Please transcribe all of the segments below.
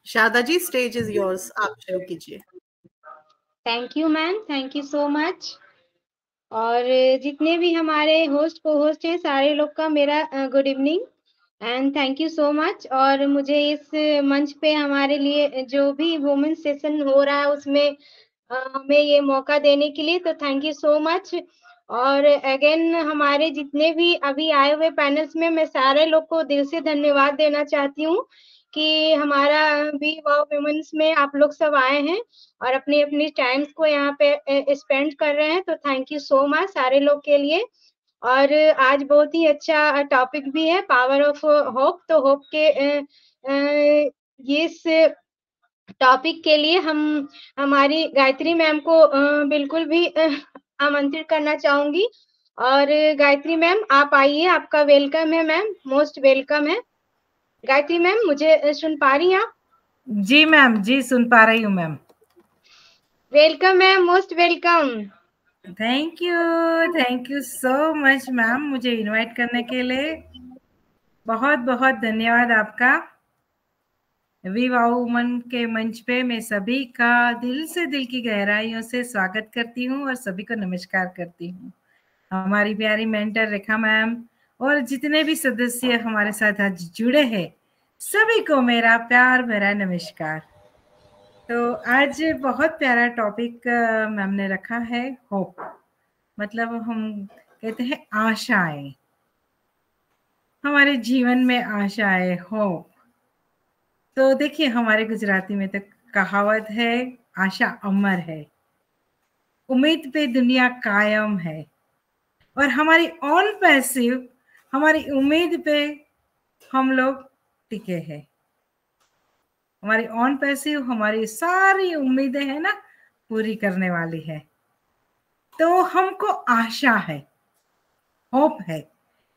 Sharda ji, stage is yours, आप शुरू कीजिए। Thank you ma'am, thank you so much. और जितने भी हमारे होस्ट को होस्ट हैं सारे लोग का मेरा good evening and thank you so much. और मुझे इस मंच पे हमारे लिए जो भी वुमेन सेशन हो रहा है उसमें हमें ये मौका देने के लिए तो थैंक यू सो मच। और अगेन हमारे जितने भी अभी आए हुए पैनल्स में मैं सारे लोग को दिल से धन्यवाद देना चाहती हूँ कि हमारा भी वाव वुमेन्स में आप लोग सब आए हैं और अपनी अपनी टाइम्स को यहाँ पे स्पेंड कर रहे हैं, तो थैंक यू सो मच सारे लोग के लिए। और आज बहुत ही अच्छा टॉपिक भी है, पावर ऑफ होप। तो होप के इस टॉपिक के लिए हम हमारी गायत्री मैम को बिल्कुल भी आमंत्रित करना चाहूंगी। और गायत्री मैम आप आइए, आपका वेलकम है मैम, मोस्ट वेलकम है। गायत्री मैम मुझे सुन पा रही हैं आप? जी मैम, जी सुन पा रही हूँ ma'am. Welcome ma'am, most welcome. Thank you so much ma'am, मुझे इनवाइट करने के लिए बहुत बहुत धन्यवाद आपका। वी वाव वुमन के मंच पे मैं सभी का दिल से, दिल की गहराइयों से स्वागत करती हूँ और सभी को नमस्कार करती हूँ। हमारी प्यारी मेंटर रेखा मैम और जितने भी सदस्य हमारे साथ आज जुड़े हैं सभी को मेरा प्यार भरा नमस्कार। तो आज बहुत प्यारा टॉपिक मैम ने रखा है, होप। मतलब हम कहते हैं आशाएं, हमारे जीवन में आशाएं, होप। तो देखिए हमारे गुजराती में तो कहावत है, आशा अमर है, उम्मीद पे दुनिया कायम है। और हमारी ऑन पैसिव, हमारी उम्मीद पे हम लोग टिके हैं। हमारी ऑन पैसिव हमारी सारी उम्मीदें हैं ना पूरी करने वाली है। तो हमको आशा है, होप है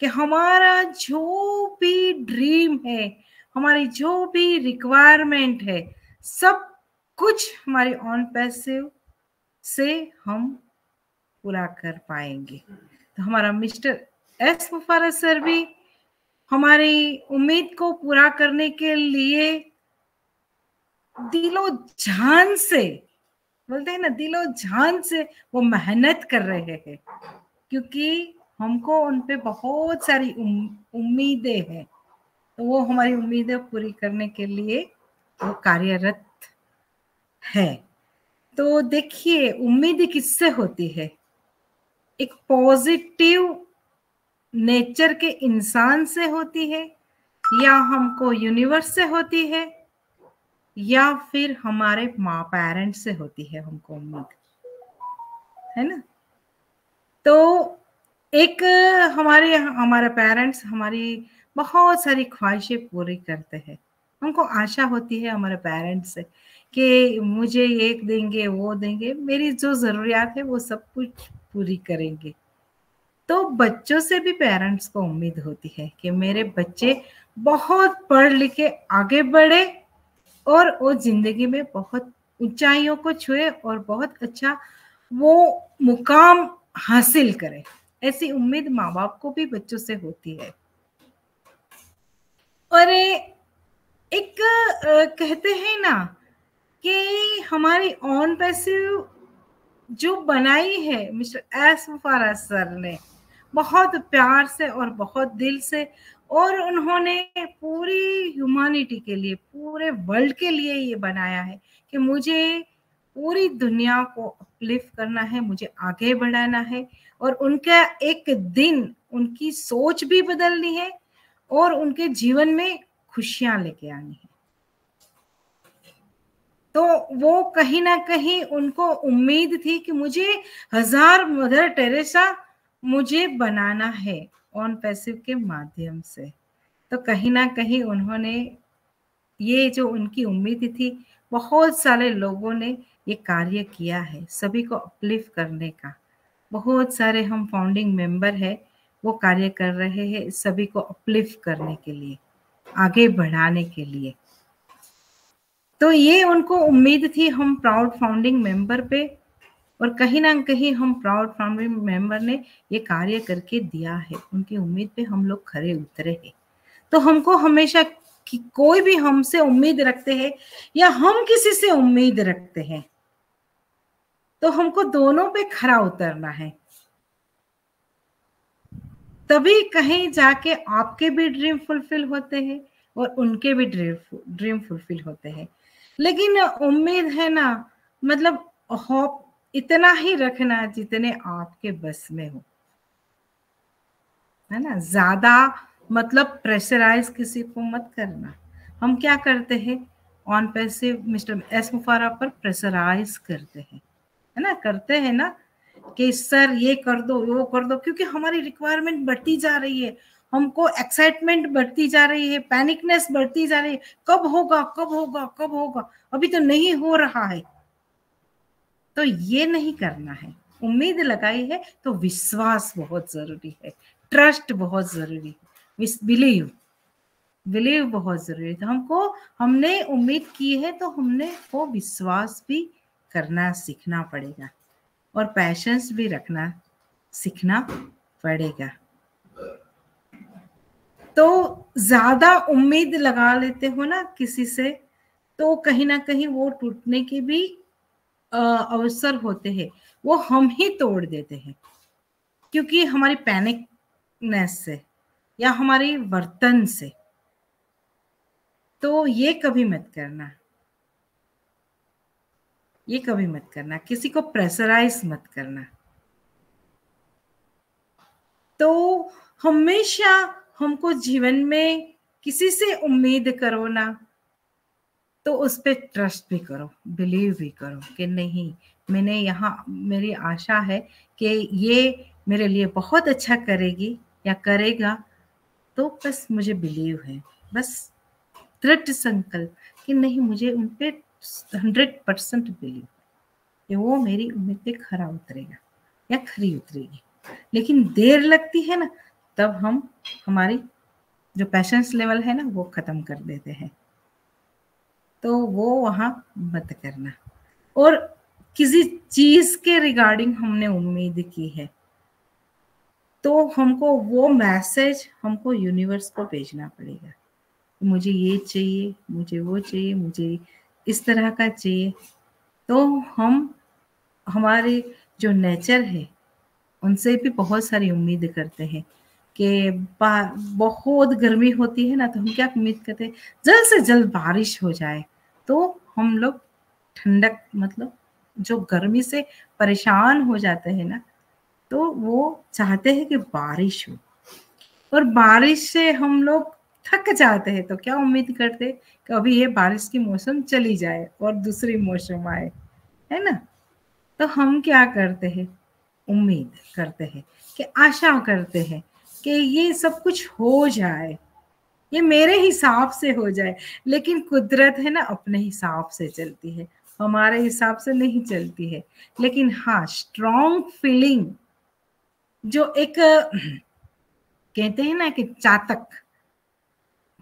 कि हमारा जो भी ड्रीम है, हमारी जो भी रिक्वायरमेंट है, सब कुछ हमारी ऑन पैसिव से हम पूरा कर पाएंगे। तो हमारा मिस्टर एस मुफारा सर भी हमारी उम्मीद को पूरा करने के लिए दिलो जान से, बोलते हैं ना, दिलो जान से वो मेहनत कर रहे हैं, क्योंकि हमको उन पे बहुत सारी उम्मीदें हैं। तो वो हमारी उम्मीदें पूरी करने के लिए वो कार्यरत है। तो देखिए उम्मीद किससे होती है? एक पॉजिटिव नेचर के इंसान से होती है, या हमको यूनिवर्स से होती है, या फिर हमारे माँ पेरेंट्स से होती है हमको उम्मीद, है ना। तो एक हमारे पेरेंट्स हमारी बहुत सारी ख्वाहिशें पूरी करते हैं। हमको आशा होती है हमारे पेरेंट्स से कि मुझे ये देंगे, वो देंगे, मेरी जो ज़रूरियात है वो सब कुछ पूरी करेंगे। तो बच्चों से भी पेरेंट्स को उम्मीद होती है कि मेरे बच्चे बहुत पढ़ लिखे आगे बढ़े और वो जिंदगी में बहुत ऊंचाइयों को छुए और बहुत अच्छा वो मुकाम हासिल करे। ऐसी उम्मीद माँ बाप को भी बच्चों से होती है। और एक कहते हैं ना कि हमारी ऑन पैसिव जो बनाई है मिस्टर एस मुफारा सर ने बहुत प्यार से और बहुत दिल से, और उन्होंने पूरी ह्यूमैनिटी के लिए, पूरे वर्ल्ड के लिए ये बनाया है कि मुझे पूरी दुनिया को अपलिफ्ट करना है, मुझे आगे बढ़ाना है। और उनका एक दिन उनकी सोच भी बदलनी है और उनके जीवन में खुशियां लेके आनी है। तो वो कहीं ना कहीं उनको उम्मीद थी कि मुझे 1000 मदर टेरेसा मुझे बनाना है ऑन पैसिव के माध्यम से। तो कहीं ना कहीं उन्होंने ये जो उनकी उम्मीद थी, बहुत सारे लोगों ने ये कार्य किया है सभी को अपलिफ्ट करने का। बहुत सारे हम फाउंडिंग मेंबर है, वो कार्य कर रहे हैं सभी को अपलिफ्ट करने के लिए, आगे बढ़ाने के लिए। तो ये उनको उम्मीद थी हम प्राउड फाउंडिंग मेंबर पे, और कहीं ना कहीं हम प्राउड फाउंडिंग मेंबर ने ये कार्य करके दिया है। उनकी उम्मीद पे हम लोग खरे उतरे हैं। तो हमको हमेशा कि कोई भी हमसे उम्मीद रखते हैं या हम किसी से उम्मीद रखते हैं, तो हमको दोनों पे खरा उतरना है, तभी कहीं जाके आपके भी ड्रीम फुलफिल होते हैं और उनके भी ड्रीम फुलफिल होते हैं। लेकिन उम्मीद है ना, मतलब होप इतना ही रखना जितने आपके बस में हो, है ना। ज्यादा मतलब प्रेशराइज किसी को मत करना। हम क्या करते हैं, ऑन पैसिव मिस्टर एस मुफारा पर प्रेशराइज करते हैं, है ना, करते हैं ना कि सर ये कर दो वो कर दो, क्योंकि हमारी रिक्वायरमेंट बढ़ती जा रही है, हमको एक्साइटमेंट बढ़ती जा रही है, पैनिकनेस बढ़ती जा रही है, कब होगा कब होगा कब होगा, अभी तो नहीं हो रहा है। तो ये नहीं करना है। उम्मीद लगाई है तो विश्वास बहुत जरूरी है, ट्रस्ट बहुत जरूरी है, बिलीव बहुत जरूरी है। तो हमने उम्मीद की है तो हमने वो विश्वास भी करना सीखना पड़ेगा और पैशंस भी रखना सीखना पड़ेगा। तो ज्यादा उम्मीद लगा लेते हो ना किसी से, तो कहीं ना कहीं वो टूटने के भी अवसर होते हैं, वो हम ही तोड़ देते हैं, क्योंकि हमारी पैनिकनेस से या हमारी वर्तन से। तो ये कभी मत करना, ये कभी मत करना, किसी को प्रेशराइज मत करना। तो हमेशा हमको जीवन में किसी से उम्मीद करो ना, तो उस पर ट्रस्ट भी करो, बिलीव भी करो कि नहीं, मैंने यहाँ, मेरी आशा है कि ये मेरे लिए बहुत अच्छा करेगी या करेगा, तो बस मुझे बिलीव है, बस दृढ़ संकल्प कि नहीं, मुझे उन पे 100% बिलीव कि वो मेरी उम्मीद पे खरा उतरेगा या खरी उतरेगी। लेकिन देर लगती है ना, तब हम हमारी जो पैशंस लेवल है ना वो खत्म कर देते हैं। तो वो वहां मत करना। और किसी चीज के रिगार्डिंग हमने उम्मीद की है, तो हमको वो मैसेज हमको यूनिवर्स को भेजना पड़ेगा, मुझे ये चाहिए, मुझे वो चाहिए, मुझे इस तरह का चाहिए। तो हम हमारे जो नेचर है उनसे भी बहुत सारी उम्मीद करते हैं कि बहुत गर्मी होती है ना, तो हम क्या उम्मीद करते हैं, जल्द से जल्द बारिश हो जाए। तो हम लोग ठंडक, मतलब जो गर्मी से परेशान हो जाते हैं ना, तो वो चाहते हैं कि बारिश हो, और बारिश से हम लोग थक जाते हैं, तो क्या उम्मीद करते हैं कि अभी ये बारिश की मौसम चली जाए और दूसरी मौसम आए, है ना। तो हम क्या करते हैं, उम्मीद करते हैं कि आशा करते हैं कि ये सब कुछ हो जाए, ये मेरे हिसाब से हो जाए। लेकिन कुदरत है ना अपने हिसाब से चलती है, हमारे हिसाब से नहीं चलती है। लेकिन हाँ, स्ट्रॉन्ग फीलिंग जो एक कहते हैं ना कि चातक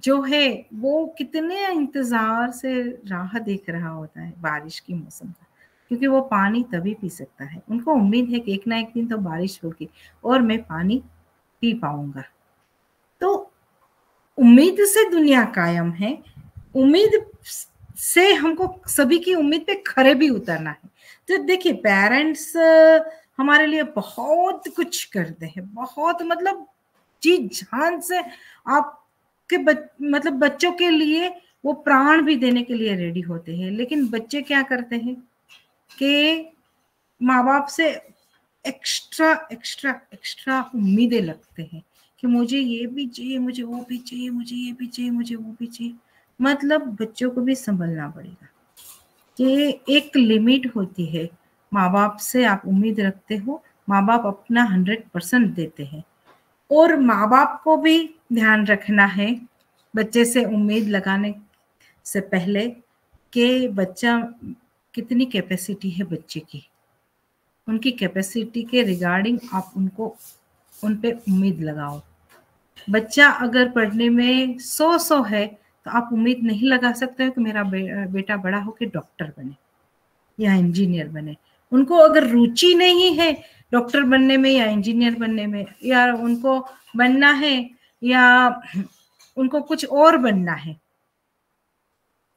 जो है, वो कितने इंतजार से राह देख रहा होता है बारिश की मौसम का, क्योंकि वो पानी तभी पी सकता है। उनको उम्मीद है कि एक ना एक दिन तो बारिश होगी और मैं पानी पी पाऊंगा। तो उम्मीद से दुनिया कायम है, उम्मीद से हमको सभी की उम्मीद पे खरे भी उतरना है। तो देखिए, पेरेंट्स हमारे लिए बहुत कुछ करते हैं, बहुत, मतलब जी जान से आपके मतलब बच्चों के लिए वो प्राण भी देने के लिए रेडी होते हैं। लेकिन बच्चे क्या करते हैं कि माँ बाप से एक्स्ट्रा एक्स्ट्रा एक्स्ट्रा उम्मीदें लगते हैं कि मुझे ये भी चाहिए, मुझे वो भी चाहिए, मुझे ये भी चाहिए, मुझे वो भी चाहिए। मतलब बच्चों को भी संभलना पड़ेगा कि एक लिमिट होती है। माँ बाप से आप उम्मीद रखते हो, माँ बाप अपना 100% देते हैं, और माँ बाप को भी ध्यान रखना है बच्चे से उम्मीद लगाने से पहले कि बच्चा कितनी कैपेसिटी है बच्चे की, उनकी कैपेसिटी के रिगार्डिंग आप उन पे उम्मीद लगाओ। बच्चा अगर पढ़ने में 100 है, तो आप उम्मीद नहीं लगा सकते हो कि मेरा बेटा बड़ा होकर डॉक्टर बने या इंजीनियर बने। उनको अगर रुचि नहीं है डॉक्टर बनने में या इंजीनियर बनने में, या उनको बनना है या उनको कुछ और बनना है,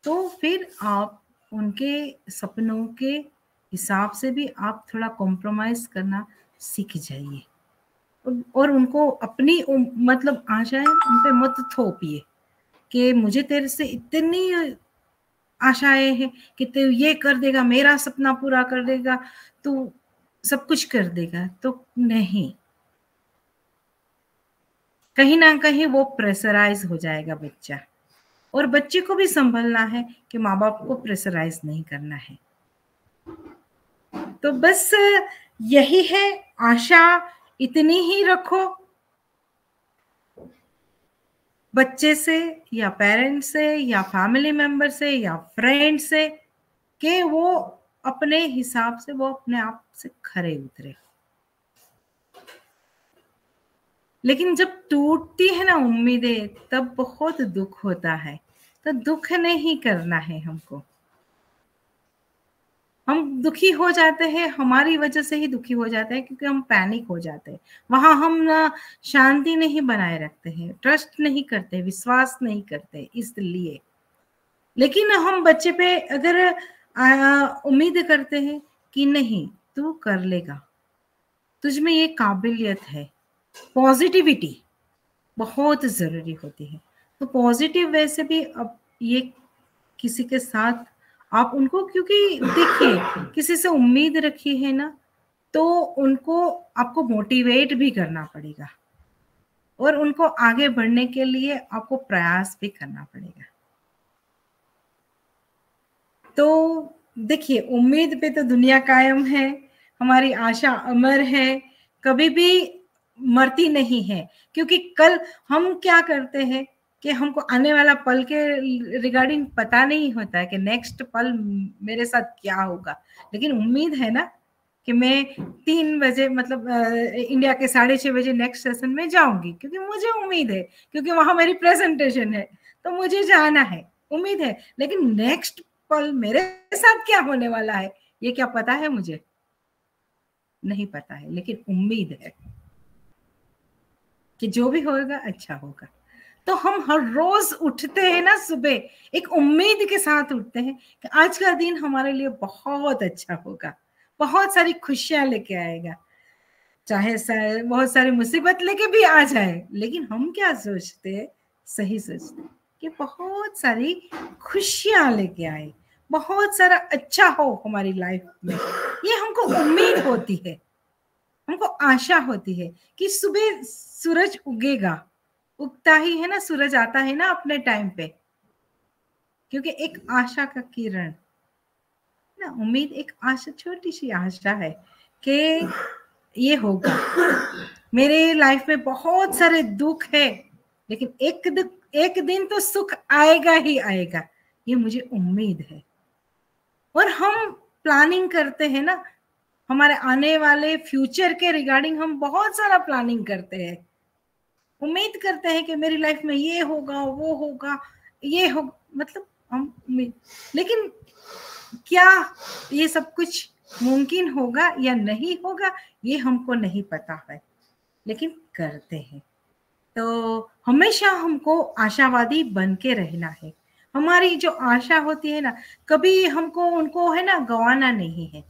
तो फिर आप उनके सपनों के हिसाब से भी आप थोड़ा कॉम्प्रोमाइज करना सीख जाइए, और उनको अपनी मतलब आशाएं उन पे मत थोपिए कि मुझे तेरे से इतनी आशाएं हैं कि तू ये कर देगा, मेरा सपना पूरा कर देगा, तू सब कुछ कर देगा। तो नहीं, कहीं ना कहीं वो प्रेशराइज हो जाएगा बच्चा, और बच्चे को भी संभलना है कि माँ बाप को प्रेशराइज नहीं करना है। तो बस यही है, आशा इतनी ही रखो बच्चे से या पेरेंट्स से या फैमिली मेंबर से या फ्रेंड से, कि वो अपने हिसाब से वो अपने आप से खरे उतरे। लेकिन जब टूटती है ना उम्मीदें, तब बहुत दुख होता है। तो दुख नहीं करना है हमको। हम दुखी हो जाते हैं, हमारी वजह से ही दुखी हो जाते हैं, क्योंकि हम पैनिक हो जाते हैं। वहां हम शांति नहीं बनाए रखते हैं, ट्रस्ट नहीं करते, विश्वास नहीं करते, इसलिए। लेकिन हम बच्चे पे अगर उम्मीद करते हैं कि नहीं तू कर लेगा, तुझ में ये काबिलियत है, पॉजिटिविटी बहुत जरूरी होती है। तो पॉजिटिव वे से भी अब ये किसी के साथ आप उनको, क्योंकि देखिए किसी से उम्मीद रखी है ना, तो उनको आपको मोटिवेट भी करना पड़ेगा, और उनको आगे बढ़ने के लिए आपको प्रयास भी करना पड़ेगा। तो देखिए, उम्मीद पे तो दुनिया कायम है, हमारी आशा अमर है, कभी भी मरती नहीं है। क्योंकि कल हम क्या करते हैं कि हमको आने वाला पल के रिगार्डिंग पता नहीं होता है कि नेक्स्ट पल मेरे साथ क्या होगा। लेकिन उम्मीद है ना कि मैं 3 बजे मतलब इंडिया के 6:30 बजे नेक्स्ट सेशन में जाऊंगी, क्योंकि मुझे उम्मीद है, क्योंकि वहां मेरी प्रेजेंटेशन है, तो मुझे जाना है, उम्मीद है। लेकिन नेक्स्ट पल मेरे साथ क्या होने वाला है ये क्या पता है मुझे? नहीं पता है, लेकिन उम्मीद है कि जो भी होगा अच्छा होगा। तो हम हर रोज उठते हैं ना सुबह एक उम्मीद के साथ उठते हैं कि आज का दिन हमारे लिए बहुत अच्छा होगा, बहुत सारी खुशियां लेके आएगा, चाहे बहुत सारी मुसीबत लेके भी आ जाए। लेकिन हम क्या सोचते हैं, सही सोचते हैं कि बहुत सारी खुशियां लेके आए, बहुत सारा अच्छा हो हमारी लाइफ में। ये हमको उम्मीद होती है, हमको आशा होती है कि सुबह सूरज उगेगा, उगता ही है ना, सूरज आता है ना अपने टाइम पे, क्योंकि एक आशा का किरण ना, उम्मीद एक आशा, छोटी सी आशा है कि ये होगा। मेरे लाइफ में बहुत सारे दुख है, लेकिन एक दिन तो सुख आएगा ही आएगा, ये मुझे उम्मीद है। और हम प्लानिंग करते हैं ना, हमारे आने वाले फ्यूचर के रिगार्डिंग हम बहुत सारा प्लानिंग करते हैं, उम्मीद करते हैं कि मेरी लाइफ में ये होगा, वो होगा, ये हो, मतलब हम उम्मीद। लेकिन क्या ये सब कुछ मुमकिन होगा या नहीं होगा ये हमको नहीं पता है, लेकिन करते हैं। तो हमेशा हमको आशावादी बन के रहना है। हमारी जो आशा होती है ना, कभी हमको उनको है ना गंवाना नहीं है।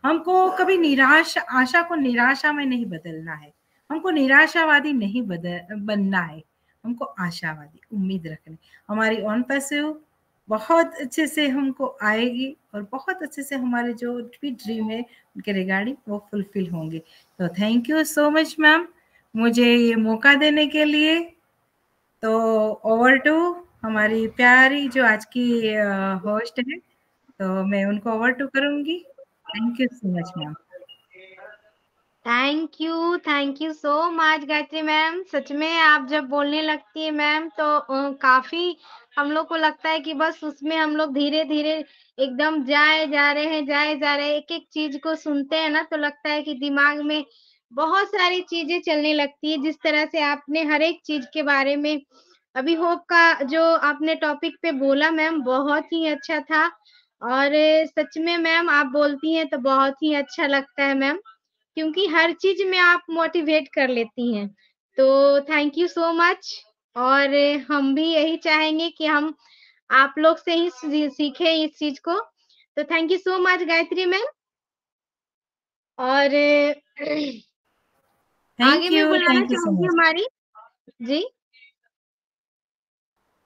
हमको कभी आशा को निराशा में नहीं बदलना है, हमको निराशावादी नहीं बनना है, हमको आशावादी उम्मीद रखनी। हमारी ऑन पैसिव बहुत अच्छे से हमको आएगी, और बहुत अच्छे से हमारे जो भी ड्रीम है उनके रिगार्डिंग वो फुलफिल होंगे। तो thank you so much ma'am, मुझे ये मौका देने के लिए। तो ओवर टू हमारी प्यारी जो आज की होस्ट है, तो मैं उनको ओवर टू करूंगी। Thank you so much ma'am. Thank you so much Gayatri ma'am. सच में आप जब बोलने लगती है मैम, तो काफी हम लोग को लगता है कि बस उसमें हम लोग धीरे धीरे एकदम जाए जा रहे हैं। एक एक चीज को सुनते हैं ना, तो लगता है कि दिमाग में बहुत सारी चीजें चलने लगती है। जिस तरह से आपने हर एक चीज के बारे में अभी होप का जो आपने टॉपिक पे बोला मैम, बहुत ही अच्छा था। और सच में मैम आप बोलती हैं तो बहुत ही अच्छा लगता है मैम, क्योंकि हर चीज में आप मोटिवेट कर लेती हैं। तो थैंक यू सो मच। और हम भी यही चाहेंगे कि हम आप लोग से ही सीखे इस चीज को। तो thank you so much Gayatri ma'am. और आगे मैं बुलाना थैंक यू सो चाहूंगी मच। हमारी जी।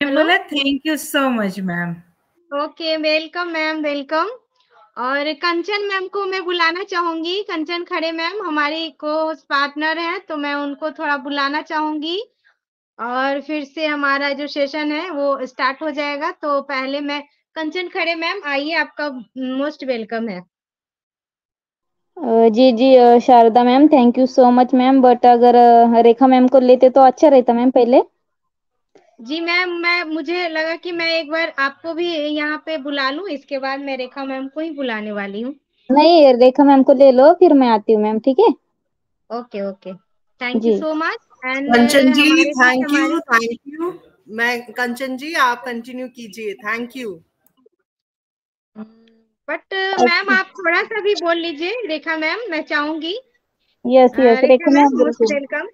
मैं हेलो, बोला thank you so much ma'am. Okay, welcome ma'am, welcome. और कंचन मैम को मैं बुलाना चाहूंगी। कंचन खड़े मैम हमारी को पार्टनर है, तो मैं उनको थोड़ा बुलाना चाहूंगी और फिर से हमारा जो सेशन है वो स्टार्ट हो जाएगा। तो पहले मैं कंचन खड़े मैम, आइए, आपका मोस्ट वेलकम है। जी जी Sharda ma'am, thank you so much ma'am. But अगर रेखा मैम को लेते तो अच्छा रहता मैम पहले। जी मैम, मुझे लगा कि मैं एक बार आपको भी यहाँ पे बुला लूं, इसके बाद मैं रेखा मैम को ही बुलाने वाली हूँ। नहीं, रेखा मैम को ले लो, फिर मैं आती हूँ मैम, ठीक है। Okay okay, thank you ji so much. And Kanchan ji हमारे बीच थैंक हमारे यू, थैंक यू। मैं कंचन जी आप कंटिन्यू कीजिए, थैंक यू। बट मैम आप थोड़ा सा भी बोल लीजिए। रेखा मैम, मैं चाहूंगी। Yes yes, Rekha Rekha ma'am, ma'am most बिल्कुल। Welcome.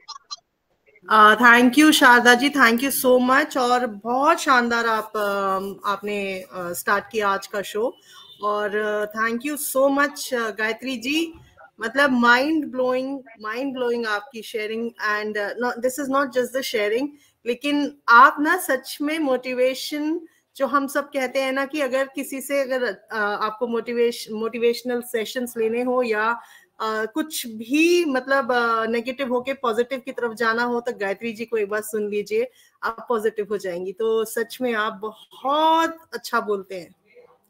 Thank you Sharda ji, thank you so much. और बहुत शानदार आपने स्टार्ट किया आज का शो। और thank you so much Gayatri ji, मतलब माइंड ब्लोइंग आपकी sharing. And this is not just the sharing, लेकिन आप ना सच में मोटिवेशन, जो हम सब कहते हैं ना कि अगर किसी से अगर आपको मोटिवेशनल सेशंस लेने हो या कुछ भी मतलब नेगेटिव होके पॉजिटिव की तरफ जाना हो, तो गायत्री जी को एक बार सुन लीजिए, आप पॉजिटिव हो जाएंगी। तो सच में आप बहुत अच्छा बोलते हैं,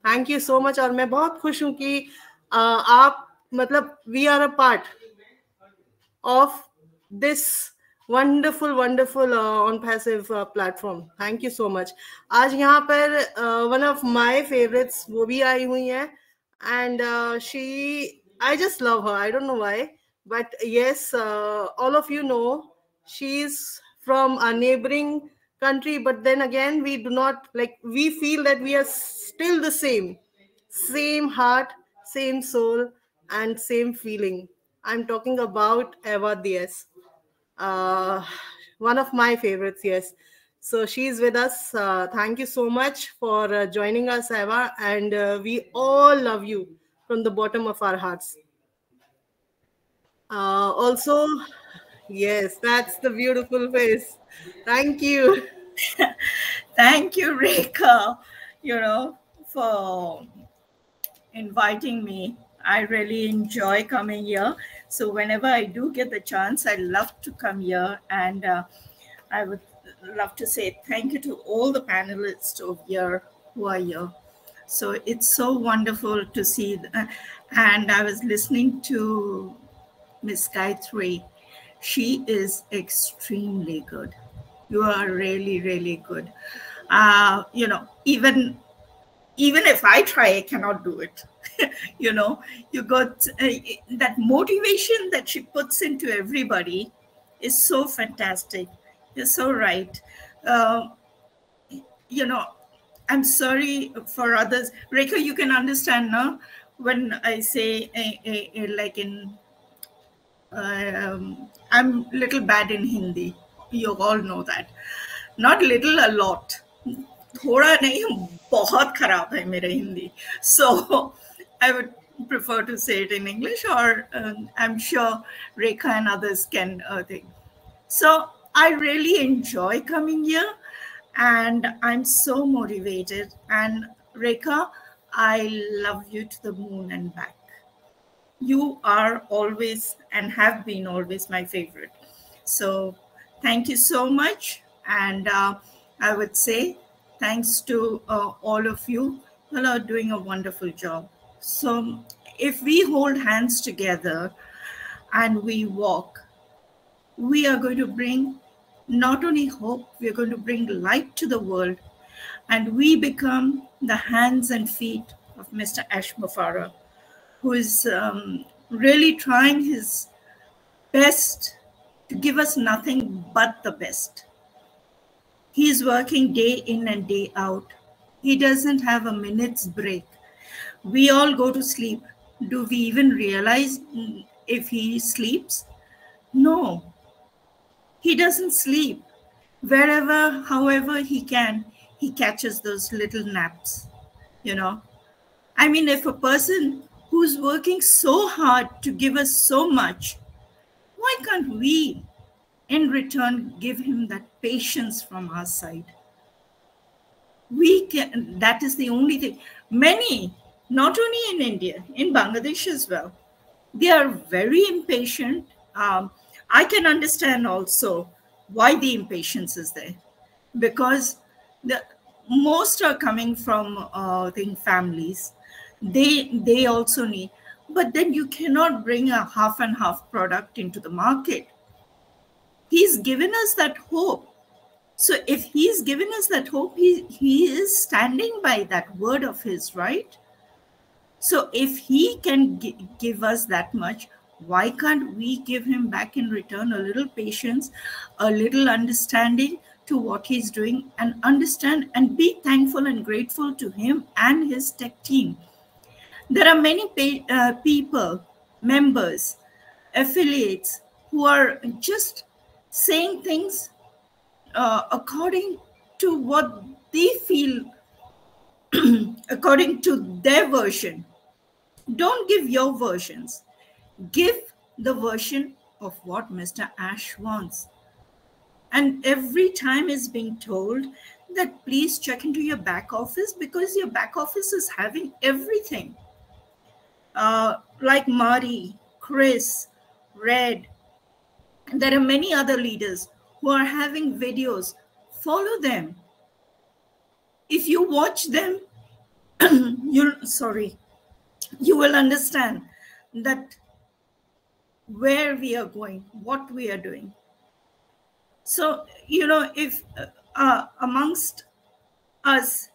थैंक यू सो मच। और मैं बहुत खुश हूं कि आप मतलब we are a part of this wonderful on passive platform. Thank you so much. आज यहाँ पर one of my favorites वो भी आई हुई हैं, and I just love her. I don't know why, but yes, all of you know she's from a neighboring country, but then again we do not like, we feel that we are still the same heart, same soul, and same feeling. I'm talking about Eva Diaz, uh, one of my favorites. Yes, so she's with us. Thank you so much for joining us, Eva, and we all love you from the bottom of our hearts. Also, yes, that's the beautiful face. Thank you. Thank you, Rekha, for inviting me. I really enjoy coming here. So whenever I do get the chance, I love to come here. And I would love to say thank you to all the panelists over here who are here. So it's so wonderful to see. And I was listening to Miss Gayatri. She is extremely good. You are really, really good. Even if I try, I cannot do it. You got that motivation that she puts into everybody is so fantastic. You're so right. I'm sorry for others. Rekha, you can understand now when I say like in I'm little bad in Hindi. You all know that. Not little, a lot. थोड़ा नहीं, बहुत खराब है मेरा Hindi. So I would prefer to say it in English, or I'm sure Rekha and others can think. So I really enjoy coming here, and I'm so motivated. And Rekha, I love you to the moon and back. You are always and have been always my favorite. So thank you so much. And I would say thanks to all of you. You are doing a wonderful job. So if we hold hands together and we walk, we are going to bring not only hope, we are going to bring light to the world. And we become the hands and feet of Mr. Ash Mufareh, who is really trying his best to give us nothing but the best. He's working day in and day out. He doesn't have a minute's break. We all go to sleep. Do we even realize if he sleeps? No, he doesn't sleep. Wherever, however he can, he catches those little naps, you know. I mean, if a person who's working so hard to give us so much, why can't we, in return, give him that patience from our side? We can, that is the only thing. Many, not only in India, in Bangladesh as well, they are very impatient. I can understand also why the impatience is there, because most are coming from families. They also need, but then you cannot bring a half and half product into the market. He's given us that hope. So if he's given us that hope, he is standing by that word of his, right? So if he can give us that much, why can't we give him back in return a little patience, a little understanding to what he's doing, and understand and be thankful and grateful to him and his tech team. There are many people, members, affiliates who are just saying things according to what they feel, according to their version. Don't give your versions. Give the version of what Mr. Ash wants. And every time is being told that please check into your back office, because your back office is having everything. Like Mari, Chris, Red, there are many other leaders who are having videos. Follow them. If you watch them, you will understand that where we are going, what we are doing. So, you know, if amongst us,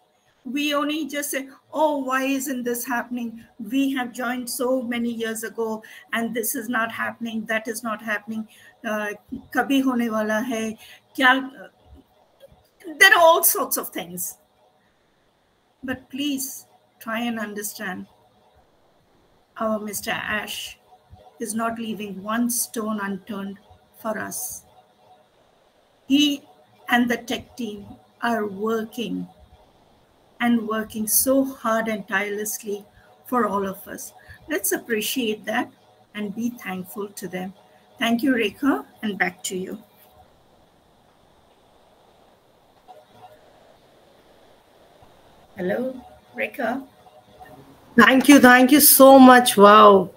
we only just say, oh, why isn't this happening? We have joined so many years ago and this is not happening, that is not happening. Kabhi hone wala hai. Kya? There are all sorts of things. But please try and understand, our Mr. Ash is not leaving one stone unturned for us. He and the tech team are working so hard and tirelessly for all of us. Let's appreciate that and be thankful to them. Thank you, Rekha, and back to you. Hello, Rekha. Thank you so much. Wow,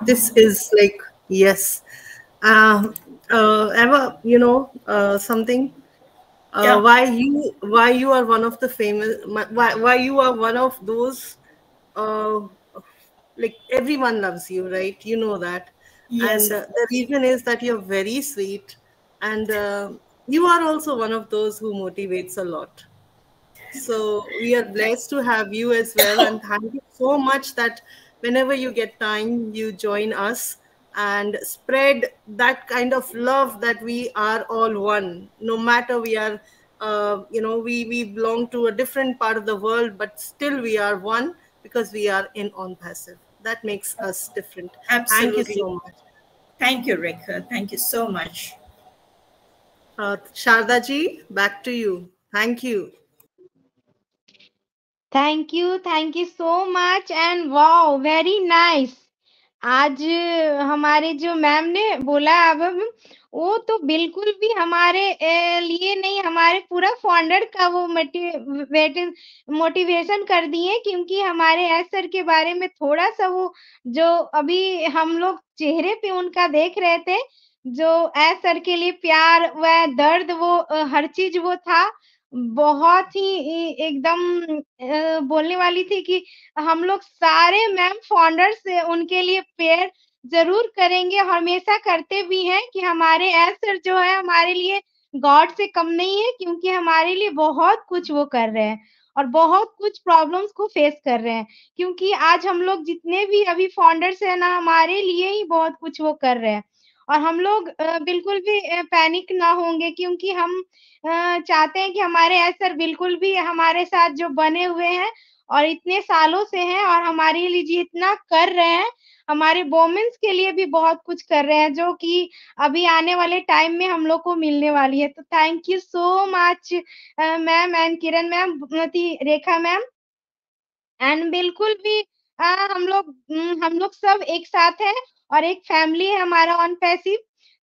this is like, yes. Ever, you know, something? Yeah. Why you are one of the famous? Why you are one of those? Like everyone loves you, right? You know that. Yes. And the reason is that you're very sweet, and you are also one of those who motivates a lot. So we are blessed to have you as well, and thank you so much that whenever you get time, you join us and spread that kind of love that we are all one. No matter we are, you know, we belong to a different part of the world, but still we are one because we are in OnPassive. That makes us different. Absolutely. Thank you so much. Thank you, Rekha. Thank you so much. Sharda ji, back to you. Thank you. Thank you so much and wow, very nice. आज हमारे जो ma'am ने बोला अब वो तो बिल्कुल भी हमारे लिए नहीं, हमारे पूरा फाउंडर का वो मोटिवेशन कर दिए, क्योंकि हमारे एस सर के बारे में थोड़ा सा वो जो अभी हम लोग चेहरे पे उनका देख रहे थे, जो एस सर के लिए प्यार व दर्द, वो हर चीज वो था, बहुत ही एकदम बोलने वाली थी कि हम लोग सारे मैम फाउंडर्स से उनके लिए प्रेयर जरूर करेंगे, हमेशा करते भी हैं कि हमारे एस सर जो है हमारे लिए गॉड से कम नहीं है, क्योंकि हमारे लिए बहुत कुछ वो कर रहे हैं और बहुत कुछ प्रॉब्लम्स को फेस कर रहे हैं, क्योंकि आज हम लोग जितने भी अभी फाउंडर्स है ना, हमारे लिए ही बहुत कुछ वो कर रहे हैं और हम लोग बिल्कुल भी पैनिक ना होंगे, क्योंकि हम चाहते हैं कि हमारे एस सर बिल्कुल भी हमारे साथ जो बने हुए हैं और इतने सालों से हैं और हमारे लिए इतना कर रहे हैं, हमारे वोमेन्स के लिए भी बहुत कुछ कर रहे हैं, जो कि अभी आने वाले टाइम में हम लोग को मिलने वाली है। तो thank you so much ma'am and Kiran ma'am, Rekha ma'am, and बिल्कुल भी हम लोग सब एक साथ हैं और एक फैमिली है हमारा ऑन पैसिव।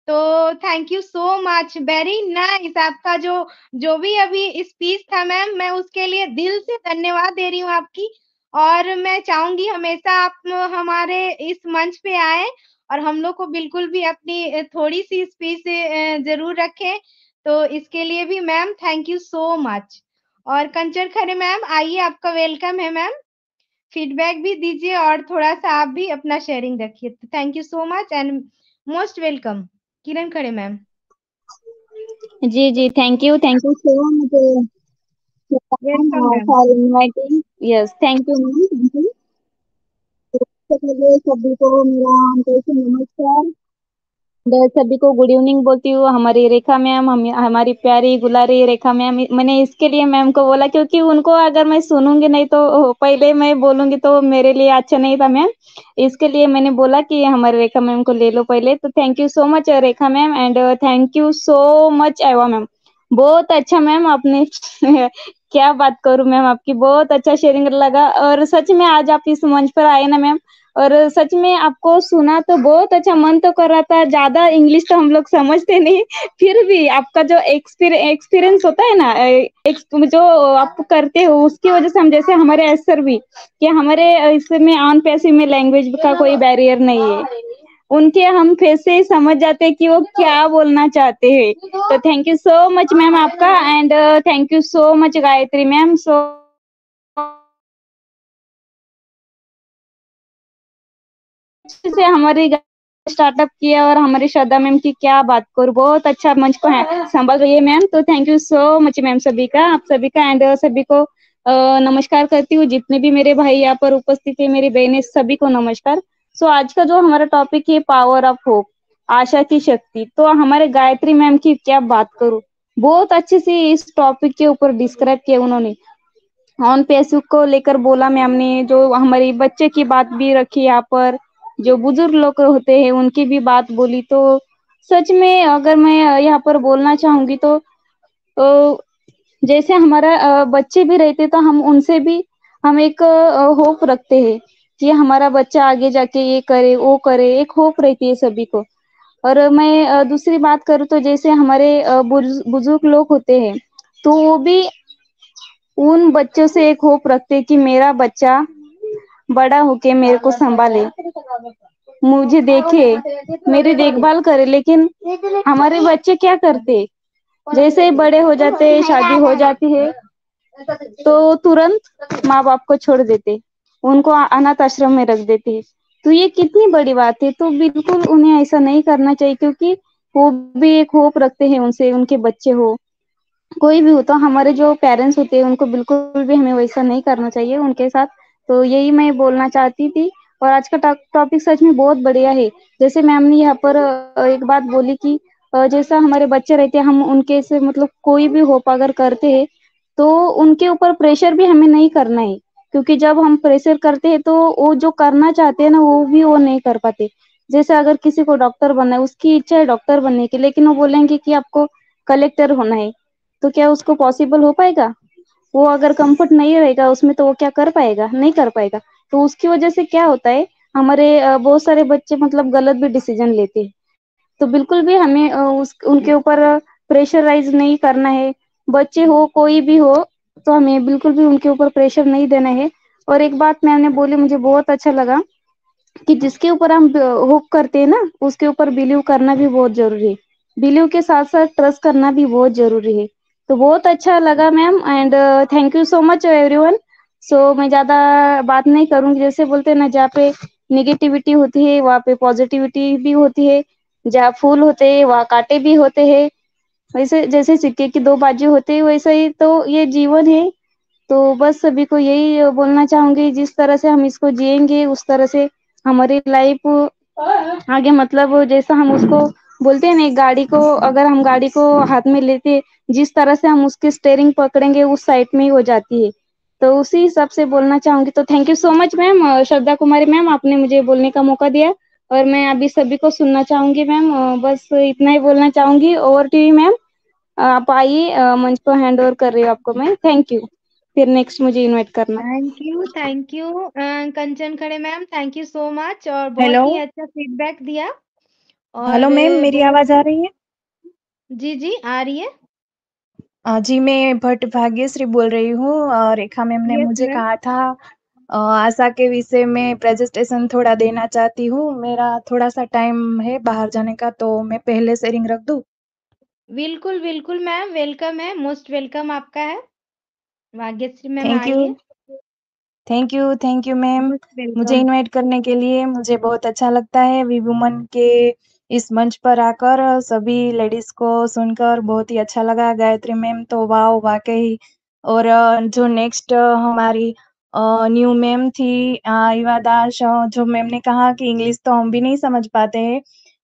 तो thank you so much, very nice. आपका जो भी अभी स्पीच था मैम, मैं उसके लिए दिल से धन्यवाद दे रही हूँ आपकी। और मैं चाहूंगी हमेशा आप हमारे इस मंच पे आए और हम लोग को बिल्कुल भी अपनी थोड़ी सी स्पीच जरूर रखें। तो इसके लिए भी ma'am thank you so much. और कंचन खरे मैम आइए, आपका वेलकम है मैम, फीडबैक भी दीजिए और थोड़ा सा आप भी अपना शेयरिंग रखिए। तो thank you so much and most welcome Kiran Khade ma'am. जी जी, thank you so much welcome ma'am. For inviting. Yes, thank you ma'am, thank you. सभी को मेरा नमस्कार, सभी को गुड इवनिंग बोलती हूँ। हमारी रेखा मैम, हमारी प्यारी गुलारी रेखा मैम, मैंने इसके लिए मैम को बोला क्योंकि उनको अगर मैं सुनूंगी नहीं तो पहले मैं बोलूंगी तो मेरे लिए अच्छा नहीं था मैम। इसके लिए मैंने बोला कि हमारे रेखा मैम को ले लो पहले। तो thank you so much Rekha ma'am and thank you so much Eva ma'am. बहुत अच्छा मैम आपने क्या बात करूं मैम, आपकी बहुत अच्छा शेयरिंग लगा। और सच में आज आप इस मंच पर आए ना मैम, और सच में आपको सुना तो बहुत अच्छा मन तो कर रहा था। ज्यादा इंग्लिश तो हम लोग समझते नहीं, फिर भी आपका जो एक्सपीरियंस होता है ना, जो आप करते हो उसकी वजह से हम, जैसे हमारे सर भी, कि हमारे इसमें ऑन पैसिव में लैंग्वेज का कोई बैरियर नहीं है, उनके हम फेस से ही समझ जाते हैं कि वो क्या बोलना चाहते हैं। तो thank you so much ma'am आपका and thank you so much Gayatri ma'am. So से हमारी स्टार्टअप किया और हमारी श्रद्धा मैम की क्या बात करूं, बहुत अच्छा मंच को है संभाल रही है मैम। तो thank you so much ma'am सभी का, आप सभी का एंड सभी को नमस्कार करती हूँ। जितने भी मेरे भाई यहाँ पर उपस्थित है, मेरी बहनें, सभी को नमस्कार। सो आज का जो हमारा टॉपिक है पावर ऑफ होप, आशा की शक्ति। तो हमारे गायत्री मैम की क्या बात करूं, बहुत अच्छे से इस टॉपिक के ऊपर डिस्क्राइब किया उन्होंने। ऑन पैसिव को लेकर बोला मैम ने, जो हमारी बच्चे की बात भी रखी यहाँ पर, जो बुजुर्ग लोग होते हैं उनकी भी बात बोली। तो सच में अगर मैं यहाँ पर बोलना चाहूंगी तो जैसे हमारा बच्चे भी रहते तो हम उनसे भी हम एक होप रखते हैं कि हमारा बच्चा आगे जाके ये करे वो करे, एक होप रहती है सभी को। और मैं दूसरी बात करूँ तो जैसे हमारे बुजुर्ग लोग होते हैं तो वो भी उन बच्चों से एक होप रखते कि मेरा बच्चा बड़ा होके मेरे को संभाले, मुझे देखे, मेरी देखभाल करे। लेकिन हमारे बच्चे क्या करते, जैसे ही बड़े हो जाते, शादी हो जाती है तो तुरंत माँ बाप को छोड़ देते, उनको अनाथ आश्रम में रख देते हैं। तो ये कितनी बड़ी बात है। तो बिल्कुल उन्हें ऐसा नहीं करना चाहिए, क्योंकि वो भी एक होप रखते हैं उनसे, उनके बच्चे हो कोई भी हो। तो हमारे जो पेरेंट्स होते हैं उनको बिल्कुल भी हमें वैसा नहीं करना चाहिए उनके साथ। तो यही मैं बोलना चाहती थी। और आज का टॉपिक सच में बहुत बढ़िया है। जैसे मैम ने यहाँ पर एक बात बोली कि जैसा हमारे बच्चे रहते हैं, हम उनके से मतलब कोई भी होप अगर करते हैं तो उनके ऊपर प्रेशर भी हमें नहीं करना है, क्योंकि जब हम प्रेशर करते हैं तो वो जो करना चाहते हैं ना वो भी वो नहीं कर पाते। जैसे अगर किसी को डॉक्टर बनना है, उसकी इच्छा है डॉक्टर बनने की, लेकिन वो बोलेंगे कि आपको कलेक्टर होना है, तो क्या उसको पॉसिबल हो पाएगा? वो अगर कंफर्ट नहीं रहेगा उसमें तो वो क्या कर पाएगा? नहीं कर पाएगा। तो उसकी वजह से क्या होता है, हमारे बहुत सारे बच्चे मतलब गलत भी डिसीजन लेते हैं। तो बिल्कुल भी हमें उनके ऊपर प्रेशराइज नहीं करना है। बच्चे हो कोई भी हो, तो हमें बिल्कुल भी उनके ऊपर प्रेशर नहीं देना है। और एक बात मैंने बोली, मुझे बहुत अच्छा लगा कि जिसके ऊपर हम होप करते हैं ना, उसके ऊपर बिलीव करना भी बहुत जरूरी है। बिलीव के साथ साथ ट्रस्ट करना भी बहुत जरूरी है। तो बहुत अच्छा लगा ma'am and thank you so much everyone. So मैं ज्यादा बात नहीं करूंगी। जैसे बोलते हैं ना, जहाँ पे निगेटिविटी होती है वहाँ पे पॉजिटिविटी भी होती है, जहाँ फूल होते हैं वहाँ कांटे भी होते हैं। वैसे जैसे सिक्के की दो बाजू होते हैं, वैसे ही तो ये जीवन है। तो बस सभी को यही बोलना चाहूंगी, जिस तरह से हम इसको जिएंगे उस तरह से हमारी लाइफ आगे, मतलब जैसा हम उसको बोलते हैं ना, एक गाड़ी को अगर हम गाड़ी को हाथ में लेते, जिस तरह से हम उसके स्टेयरिंग पकड़ेंगे उस साइड में ही हो जाती है। तो उसी हिसाब से बोलना चाहूंगी। तो thank you so much ma'am, Shraddha Kumari ma'am, आपने मुझे बोलने का मौका दिया और मैं अभी सभी को सुनना चाहूंगी मैम। बस इतना ही बोलना चाहूंगी। ओवर टू यू मैम, आप आइए, मंच को हैंड ओवर कर रही हूँ आपको मैं। Thank you. फिर नेक्स्ट मुझे इनवाइट करना। Thank you Kanchan Khade ma'am, thank you so much, और हेलो बहुत ही अच्छा फीडबैक दिया। और हेलो मैम, मेरी आवाज आ रही है? जी जी आ रही है। जी, मैं भट्ट भाग्यश्री बोल रही हूँ। रेखा मैम ने यस मुझे मैम। कहा था आशा के विषय में प्रेजेंटेशन थोड़ा देना चाहती हूँ। मेरा थोड़ा सा टाइम है बाहर जाने का, तो मैं पहले शेयरिंग रख दूँ? बिल्कुल बिल्कुल मैम, वेलकम है, मोस्ट वेलकम आपका है। भाग्यश्री मैम थैंक आइए। You, thank you ma'am, most मुझे वेलकम। इनवाइट करने के लिए। मुझे बहुत अच्छा लगता है वी वुमन के इस मंच पर आकर सभी लेडीज को सुनकर बहुत ही अच्छा लगा। गायत्री मैम तो वाओ वाकई। और जो नेक्स्ट हमारी न्यू मैम थी युवा दास, जो मैम ने कहा कि इंग्लिश तो हम भी नहीं समझ पाते हैं,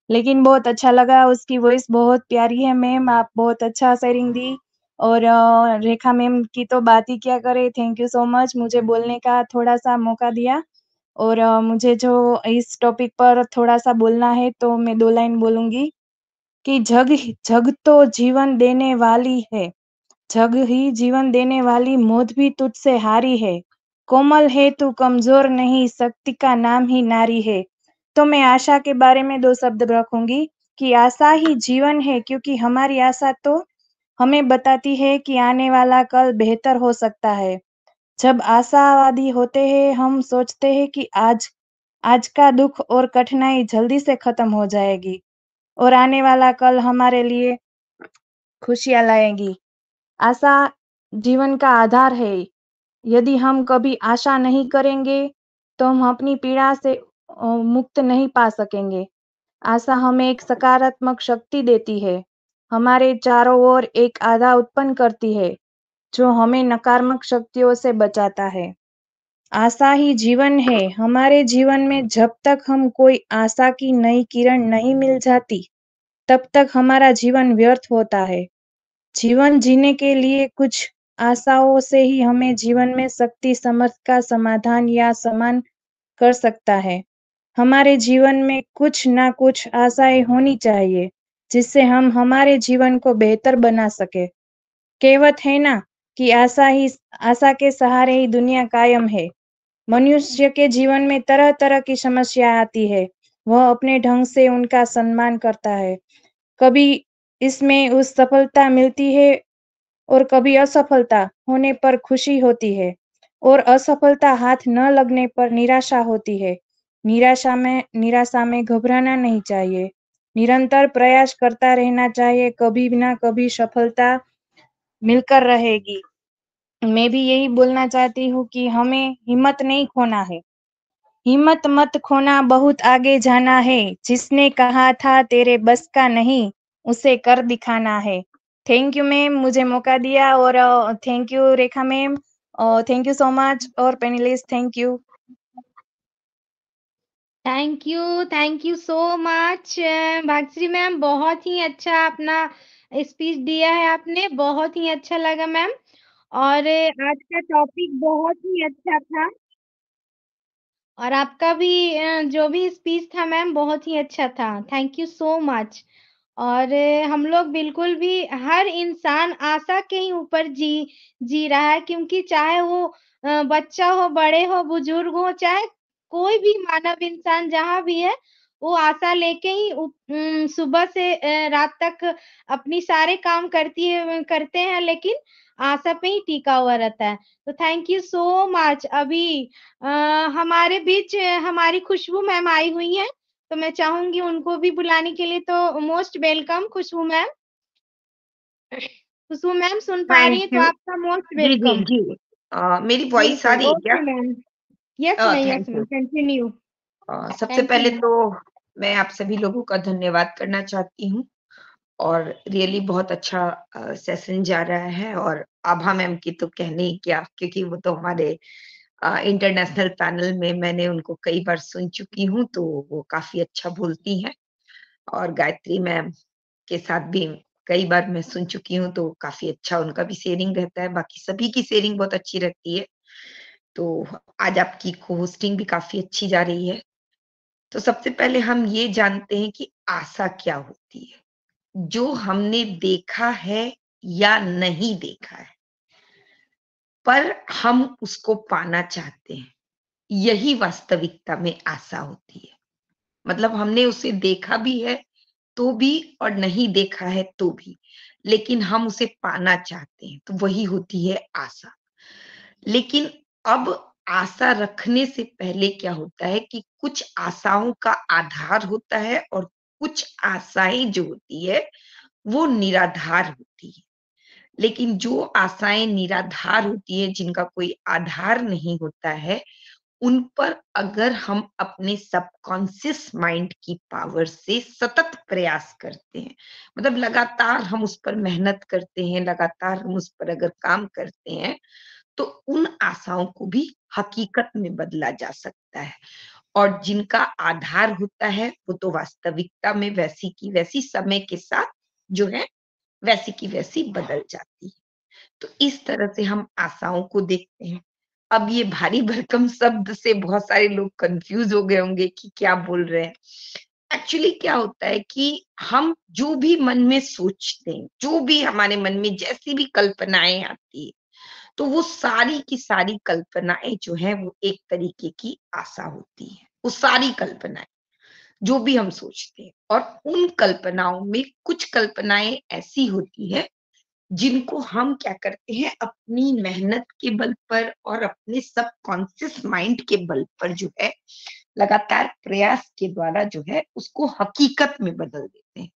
लेकिन बहुत अच्छा लगा, उसकी वॉइस बहुत प्यारी है मैम, आप बहुत अच्छा शेयरिंग दी। और रेखा मैम की तो बात ही क्या करें, थैंक यू सो मच मुझे बोलने का थोड़ा सा मौका दिया। और मुझे जो इस टॉपिक पर थोड़ा सा बोलना है, तो मैं 2 लाइन बोलूंगी कि जग तो जीवन देने वाली है, जग ही जीवन देने वाली, मौत भी तुझसे हारी है, कोमल है तू कमजोर नहीं, शक्ति का नाम ही नारी है। तो मैं आशा के बारे में 2 शब्द रखूंगी कि आशा ही जीवन है, क्योंकि हमारी आशा तो हमें बताती है कि आने वाला कल बेहतर हो सकता है। जब आशावादी होते हैं, हम सोचते हैं कि आज का दुख और कठिनाई जल्दी से खत्म हो जाएगी और आने वाला कल हमारे लिए खुशियां लाएगी। आशा जीवन का आधार है। यदि हम कभी आशा नहीं करेंगे, तो हम अपनी पीड़ा से मुक्त नहीं पा सकेंगे। आशा हमें एक सकारात्मक शक्ति देती है, हमारे चारों ओर एक आधा उत्पन्न करती है, जो हमें नकारात्मक शक्तियों से बचाता है। आशा ही जीवन है। हमारे जीवन में जब तक हम कोई आशा की नई किरण नहीं मिल जाती, तब तक हमारा जीवन व्यर्थ होता है। जीवन जीने के लिए कुछ आशाओं से ही हमें जीवन में शक्ति समर्थ का समाधान या समान कर सकता है। हमारे जीवन में कुछ ना कुछ आशाएं होनी चाहिए, जिससे हम हमारे जीवन को बेहतर बना सके। कहावत है ना कि आशा के सहारे ही दुनिया कायम है। मनुष्य के जीवन में तरह तरह की समस्या आती है, वह अपने ढंग से उनका सम्मान करता है। कभी इसमें उस सफलता मिलती है और कभी असफलता होने पर खुशी होती है और असफलता हाथ न लगने पर निराशा होती है। निराशा में घबराना नहीं चाहिए, निरंतर प्रयास करता रहना चाहिए, कभी ना कभी सफलता मिलकर रहेगी। मैं भी यही बोलना चाहती हूँ कि हमें हिम्मत नहीं खोना है, हिम्मत मत खोना, बहुत आगे जाना है, जिसने कहा था तेरे बस का नहीं, उसे कर दिखाना है। थैंक यू मैम, मुझे मौका दिया। और thank you Rekha ma'am, thank you so much. और panelist thank you. Thank you so much Bhagyashree ma'am, बहुत ही अच्छा अपना स्पीच दिया है आपने, बहुत ही अच्छा लगा मैम। और आज का टॉपिक बहुत ही अच्छा था, और आपका भी जो भी स्पीच था मैम बहुत ही अच्छा था। Thank you so much. और हम लोग बिल्कुल भी, हर इंसान आशा के ही ऊपर जी रहा है, क्योंकि चाहे वो बच्चा हो, बड़े हो, बुजुर्ग हो, चाहे कोई भी मानव इंसान जहाँ भी है, वो आशा लेके ही सुबह से रात तक अपनी सारे काम करते हैं, लेकिन आशा पे ही टिका हुआ रहता है। तो थैंक यू सो मच। अभी हमारे बीच हमारी खुशबू मैम आई हुई हैं, तो मैं चाहूंगी उनको भी बुलाने के लिए। तो मोस्ट वेलकम खुशबू मैम। खुशबू मैम सुन पा रही थैंक हैं तो यू। आपका मोस्ट जी जी वेलकम। जी मेरी वॉइस आ बिल्कुल रही है क्या? Okay ma'am. Yes thank ma'am, you. Continue. सबसे थैंक यू पहले मैम। तो मैं आप सभी लोगों का धन्यवाद करना चाहती हूँ, और रियली बहुत अच्छा सेशन जा रहा है। और आभा मैम की तो कहने ही क्या, क्योंकि वो तो हमारे इंटरनेशनल पैनल में मैंने उनको कई बार सुन चुकी हूँ, तो वो काफी अच्छा बोलती हैं। और गायत्री मैम के साथ भी कई बार मैं सुन चुकी हूँ, तो काफी अच्छा उनका भी शेयरिंग रहता है। बाकी सभी की शेयरिंग बहुत अच्छी रहती है। तो आज आपकी को-होस्टिंग भी काफ़ी अच्छी जा रही है। तो सबसे पहले हम ये जानते हैं कि आशा क्या होती है? जो हमने देखा है या नहीं देखा है, पर हम उसको पाना चाहते हैं, यही वास्तविकता में आशा होती है। मतलब हमने उसे देखा भी है तो भी और नहीं देखा है तो भी, लेकिन हम उसे पाना चाहते हैं, तो वही होती है आशा। लेकिन अब आशा रखने से पहले क्या होता है कि कुछ आशाओं का आधार होता है और कुछ आशाएं जो होती है वो निराधार होती है। लेकिन जो आशाएं निराधार होती है, जिनका कोई आधार नहीं होता है, उन पर अगर हम अपने सबकॉन्शियस माइंड की पावर से सतत प्रयास करते हैं, मतलब लगातार हम उस पर मेहनत करते हैं, लगातार हम उस पर अगर काम करते हैं, तो उन आशाओं को भी हकीकत में बदला जा सकता है। और जिनका आधार होता है, वो तो वास्तविकता में वैसी की वैसी समय के साथ जो है, वैसी की वैसी बदल जाती है। तो इस तरह से हम आशाओं को देखते हैं। अब ये भारी भरकम शब्द से बहुत सारे लोग कन्फ्यूज़ हो गए होंगे कि क्या बोल रहे हैं। एक्चुअली क्या होता है कि हम जो भी मन में सोचते हैं, जो भी हमारे मन में जैसी भी कल्पनाएँ आती है, तो वो सारी की सारी कल्पनाएँ जो हैं वो एक तरीके की आशा होती है। वो सारी कल्पनाएँ, जो भी हम सोचते हैं, और उन कल्पनाओं में कुछ कल्पनाएँ ऐसी होती है जिनको हम क्या करते हैं, अपनी मेहनत के बल पर और अपने सबकॉन्शियस माइंड के बल पर जो है, लगातार प्रयास के द्वारा जो है उसको हकीकत में बदल देते हैं।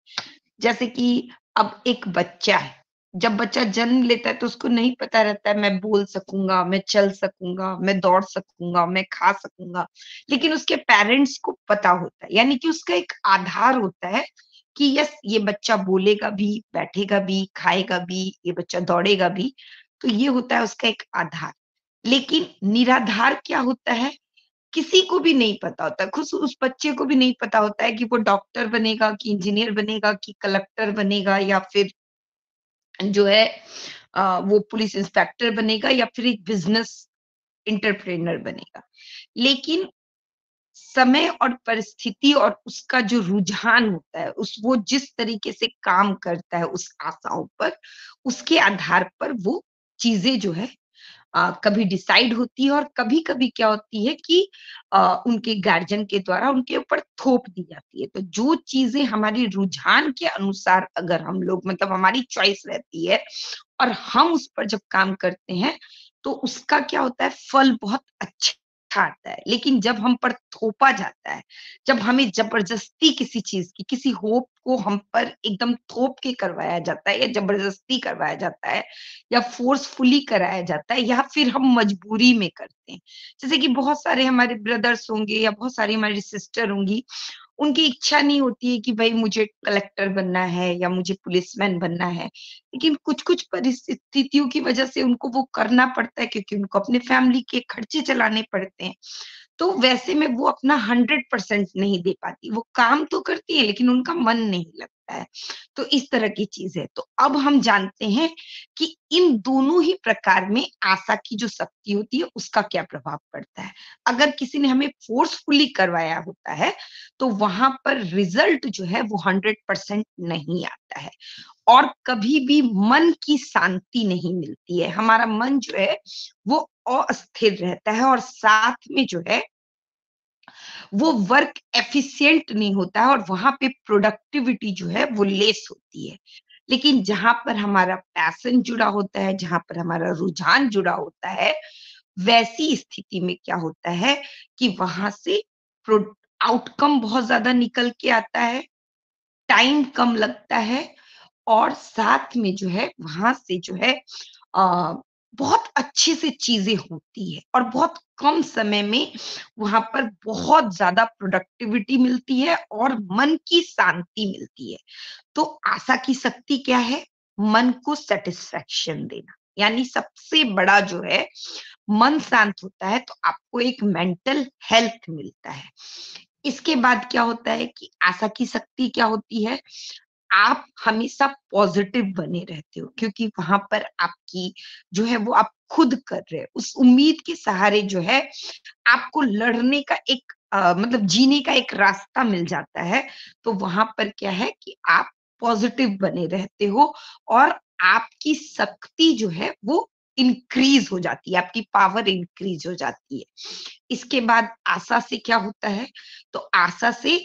जैसे कि अब एक बच्चा है, जब बच्चा जन्म लेता है तो उसको नहीं पता रहता है मैं बोल सकूँगा, मैं चल सकूँगा, मैं दौड़ सकूँगा, मैं खा सकूँगा, लेकिन उसके पेरेंट्स को पता होता है, यानी कि उसका एक आधार होता है कि यस ये बच्चा बोलेगा भी, बैठेगा भी, खाएगा भी, ये बच्चा दौड़ेगा भी, तो ये होता है उसका एक आधार। लेकिन निराधार क्या होता है, किसी को भी नहीं पता होता, खुद उस बच्चे को भी नहीं पता होता है कि वो डॉक्टर बनेगा, कि इंजीनियर बनेगा, कि कलेक्टर बनेगा, या फिर जो है वो पुलिस इंस्पेक्टर बनेगा, या फिर एक बिज़नेस एंटरप्रेन्योर बनेगा। लेकिन समय और परिस्थिति और उसका जो रुझान होता है, वो जिस तरीके से काम करता है उस आशाओं पर, उसके आधार पर वो चीज़ें जो है कभी डिसाइड होती है, और कभी-कभी क्या होती है कि उनके गार्जियन के द्वारा उनके ऊपर थोप दी जाती है। तो जो चीज़ें हमारे रुझान के अनुसार अगर हम लोग, मतलब हमारी चॉइस रहती है और हम उस पर जब काम करते हैं, तो उसका क्या होता है, फल बहुत अच्छा आता है। लेकिन जब हम पर थोपा जाता है, जब हमें ज़बरदस्ती किसी चीज़ की, किसी होप को हम पर एकदम थोप के करवाया जाता है, या ज़बरदस्ती करवाया जाता है, या फ़ोर्सफुली कराया जाता है, या फिर हम मजबूरी में करते हैं। जैसे कि बहुत सारे हमारे ब्रदर्स होंगे, या बहुत सारी हमारी सिस्टर होंगी, उनकी इच्छा नहीं होती है कि भई मुझे कलेक्टर बनना है या मुझे पुलिसमैन बनना है। लेकिन कुछ-कुछ परिस्थितियों की वजह से उनको वो करना पड़ता है, क्योंकि उनको अपने फैमिली के खर्चे चलाने पड़ते हैं। तो वैसे में वो अपना 100% नहीं दे पाती। वो काम तो करती है, लेकिन उनका मन नहीं लगता है। तो इस तरह की चीज़ है। तो अब हम जानते हैं कि इन दोनों ही प्रकार में आशा की जो शक्ति होती है, उसका क्या प्रभाव पड़ता है। अगर किसी ने हमें फ़ोर्सफुली करवाया होता है, तो वहाँ पर रिज़ल्ट जो है वो 100% नहीं आता है, और कभी भी मन की शांति नहीं मिलती है। हमारा मन जो है वो अस्थिर रहता है, और साथ में जो है वो वर्क एफिशिएंट नहीं होता है, और वहाँ पे प्रोडक्टिविटी जो है वो लेस होती है। लेकिन जहाँ पर हमारा पैशन जुड़ा होता है, जहाँ पर हमारा रुझान जुड़ा होता है, वैसी स्थिति में क्या होता है कि वहाँ से प्रो आउटकम बहुत ज़्यादा निकल के आता है, टाइम कम लगता है, और साथ में जो है वहाँ से जो है अ, बहुत अच्छे से चीज़ें होती है, और बहुत कम समय में वहाँ पर बहुत ज़्यादा प्रोडक्टिविटी मिलती है और मन की शांति मिलती है। तो आशा की शक्ति क्या है? मन को सैटिस्फैक्शन देना। यानी सबसे बड़ा जो है, मन शांत होता है तो आपको एक मेंटल हेल्थ मिलता है। इसके बाद क्या होता है कि आशा की शक्ति क्या होती है? आप हमेशा पॉजिटिव बने रहते हो, क्योंकि वहां पर आपकी जो है वो आप खुद कर रहे हो, उस उम्मीद के सहारे जो है आपको लड़ने का एक मतलब जीने का एक रास्ता मिल जाता है। तो वहां पर क्या है कि आप पॉजिटिव बने रहते हो और आपकी शक्ति जो है वो इंक्रीज हो जाती है, आपकी पावर इंक्रीज हो जाती है। इसके बाद आशा से क्या होता है, तो आशा से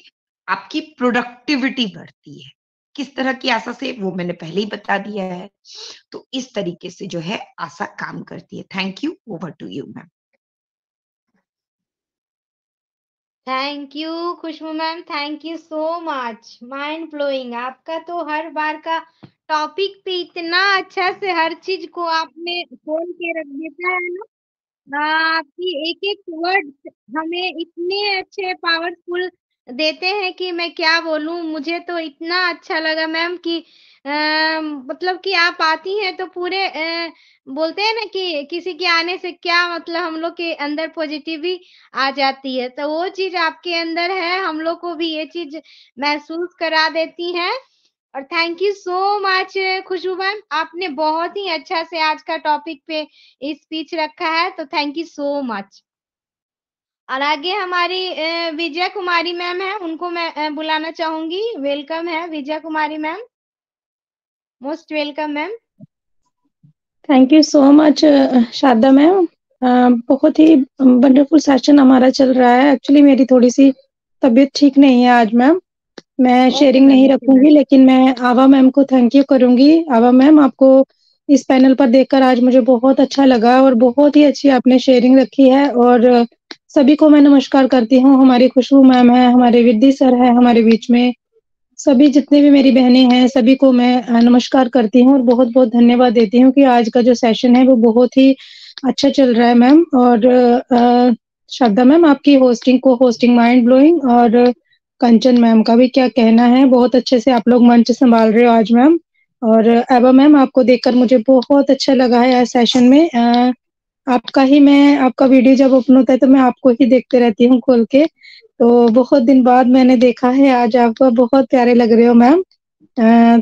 आपकी प्रोडक्टिविटी बढ़ती है। किस तरह की आशा से, वो मैंने पहले ही बता दिया है। तो इस तरीके से जो है आशा काम करती है। Thank you, over to you ma'am. Thank you Khushboo ma'am, thank you so much, mind blowing. आपका तो हर बार का टॉपिक पे इतना अच्छा से हर चीज को आपने खोल के रख देता है ना। आपकी एक एक वर्ड हमें इतने अच्छे पावरफुल देते हैं कि मैं क्या बोलूं। मुझे तो इतना अच्छा लगा मैम कि मतलब कि आप आती हैं तो पूरे बोलते हैं ना कि किसी के आने से क्या मतलब हम लोग के अंदर पॉजिटिविटी आ जाती है, तो वो चीज आपके अंदर है, हम लोग को भी ये चीज महसूस करा देती हैं। और thank you so much Khushboo ma'am, आपने बहुत ही अच्छा से आज का टॉपिक पे स्पीच रखा है, तो थैंक यू सो मच। और आगे हमारी विजय कुमारी मैम है, उनको मैं बुलाना चाहूंगी। वेलकम है Vijay Kumari ma'am, most welcome ma'am. Thank you so much Sharda ma'am. बहुत ही वंडरफुल सेशन हमारा चल रहा है। एक्चुअली मेरी थोड़ी सी तबीयत ठीक नहीं है आज मैम, मैं शेयरिंग नहीं रखूंगी, लेकिन मैं आवा मैम को थैंक यू करूंगी। आवा मैम, आपको इस पैनल पर देखकर आज मुझे बहुत अच्छा लगा और बहुत ही अच्छी आपने शेयरिंग रखी है। और सभी को मैं नमस्कार करती हूँ। हमारी खुशबू मैम है, हमारे विद्या सर है हमारे बीच में, सभी जितने भी मेरी बहनें हैं सभी को मैं नमस्कार करती हूँ और बहुत बहुत धन्यवाद देती हूँ कि आज का जो सेशन है वो बहुत ही अच्छा चल रहा है मैम। और श्रद्धा मैम, आपकी होस्टिंग माइंड ब्लोइंग, और कंचन मैम का भी क्या कहना है, बहुत अच्छे से आप लोग मंच संभाल रहे हो आज मैम। और एवा मैम, आपको देखकर मुझे बहुत अच्छा लगा है आज सेशन में। आपका वीडियो जब ओपन होता है तो मैं आपको ही देखते रहती हूँ खोल के, तो बहुत दिन बाद मैंने देखा है आज आपको, बहुत प्यारे लग रहे हो ma'am.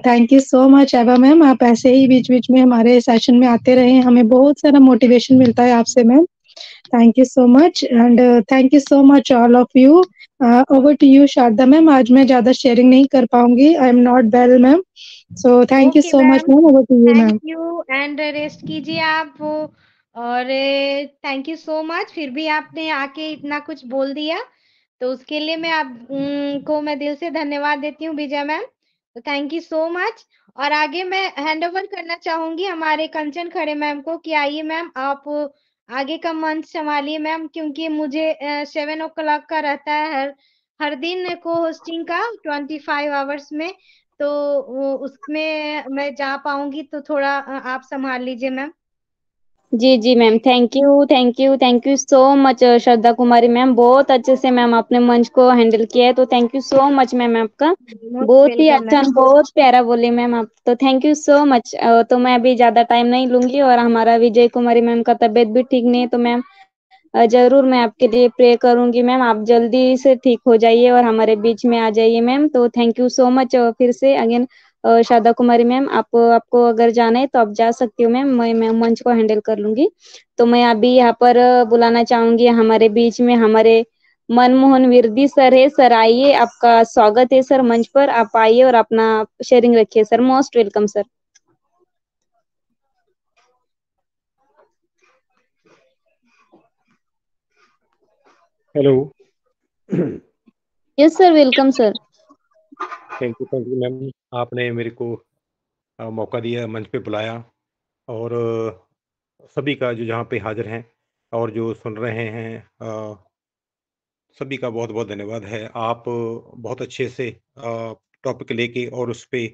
Thank you so much Eva ma'am, आप ऐसे ही बीच बीच में हमारे सेशन में आते रहे, हमें बहुत सारा मोटिवेशन मिलता है आपसे ma'am. Thank you so much and thank you so much all of you. Over to you Sharda ma'am, आज मैं ज्यादा शेयरिंग नहीं कर पाऊंगी, I am not well ma'am, so thank you so much ma'am. Over to you ma'am. Thank you and rest कीजिए आप। और thank you so much, फिर भी आपने आके इतना कुछ बोल दिया, तो उसके लिए मैं आप को मैं दिल से धन्यवाद देती हूँ विजय मैम, तो थैंक यू सो मच। और आगे मैं हैंड ओवर करना चाहूंगी हमारे कंचन खड़े मैम को कि आइए मैम आप आगे का मंच संभालिए मैम, क्योंकि मुझे 7 o'clock का रहता है हर दिन को होस्टिंग का 25 आवर्स में, तो उसमें मैं जा पाऊंगी, तो थोड़ा आप संभाल लीजिए मैम। जी जी ma'am, thank you so much Shraddha Kumari ma'am, बहुत अच्छे से मैम आपने मंच को हैंडल किया है, तो thank you so much ma'am आपका, बहुत ही अच्छा, बहुत प्यारा बोली मैम आप, तो थैंक यू सो मच। तो मैं अभी ज्यादा टाइम नहीं लूंगी, और हमारा विजय कुमारी मैम का तबीयत भी ठीक नहीं है, तो मैम जरूर मैं आपके लिए प्रे करूंगी मैम, आप जल्दी से ठीक हो जाइए और हमारे बीच में आ जाइए मैम। तो थैंक यू सो मच फिर से अगेन शारदा कुमारी मैम, आपको अगर जाना है तो आप जा सकती हो मैम, मैं मंच को हैंडल कर लूंगी। तो मैं अभी यहाँ पर बुलाना चाहूंगी हमारे बीच में हमारे मनमोहन विरदी सर है। सर आइए, आपका स्वागत है सर मंच पर, आप आइए और अपना शेयरिंग रखिए sir, most welcome sir. Hello. Yes sir, welcome sir. Thank you ma'am, आपने मेरे को मौका दिया, मंच पे बुलाया, और सभी का जो जहाँ पे हाजिर हैं और जो सुन रहे हैं सभी का बहुत बहुत धन्यवाद है। आप बहुत अच्छे से टॉपिक लेके और उस पे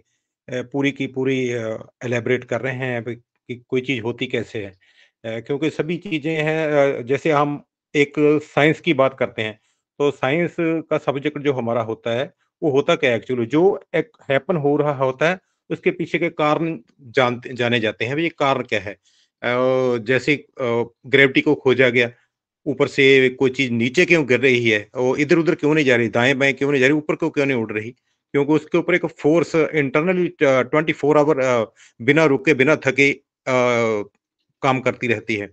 पूरी की पूरी एलेबरेट कर रहे हैं कि कोई चीज़ होती कैसे है, क्योंकि सभी चीज़ें हैं जैसे हम एक साइंस की बात करते हैं, तो साइंस का सब्जेक्ट जो हमारा होता है वो होता क्या है, एक्चुअली जो एक हैपन हो रहा होता है उसके पीछे के कारण जाने जाते हैं, ये कारण क्या है। जैसे ग्रेविटी को खोजा गया, ऊपर से कोई चीज नीचे क्यों गिर रही है और इधर उधर क्यों नहीं जा रही, दाएं बाएं क्यों नहीं जा रही, ऊपर को क्यों नहीं उड़ रही, क्योंकि उसके ऊपर एक फोर्स इंटरनली 24 आवर बिना रुके बिना थके काम करती रहती है।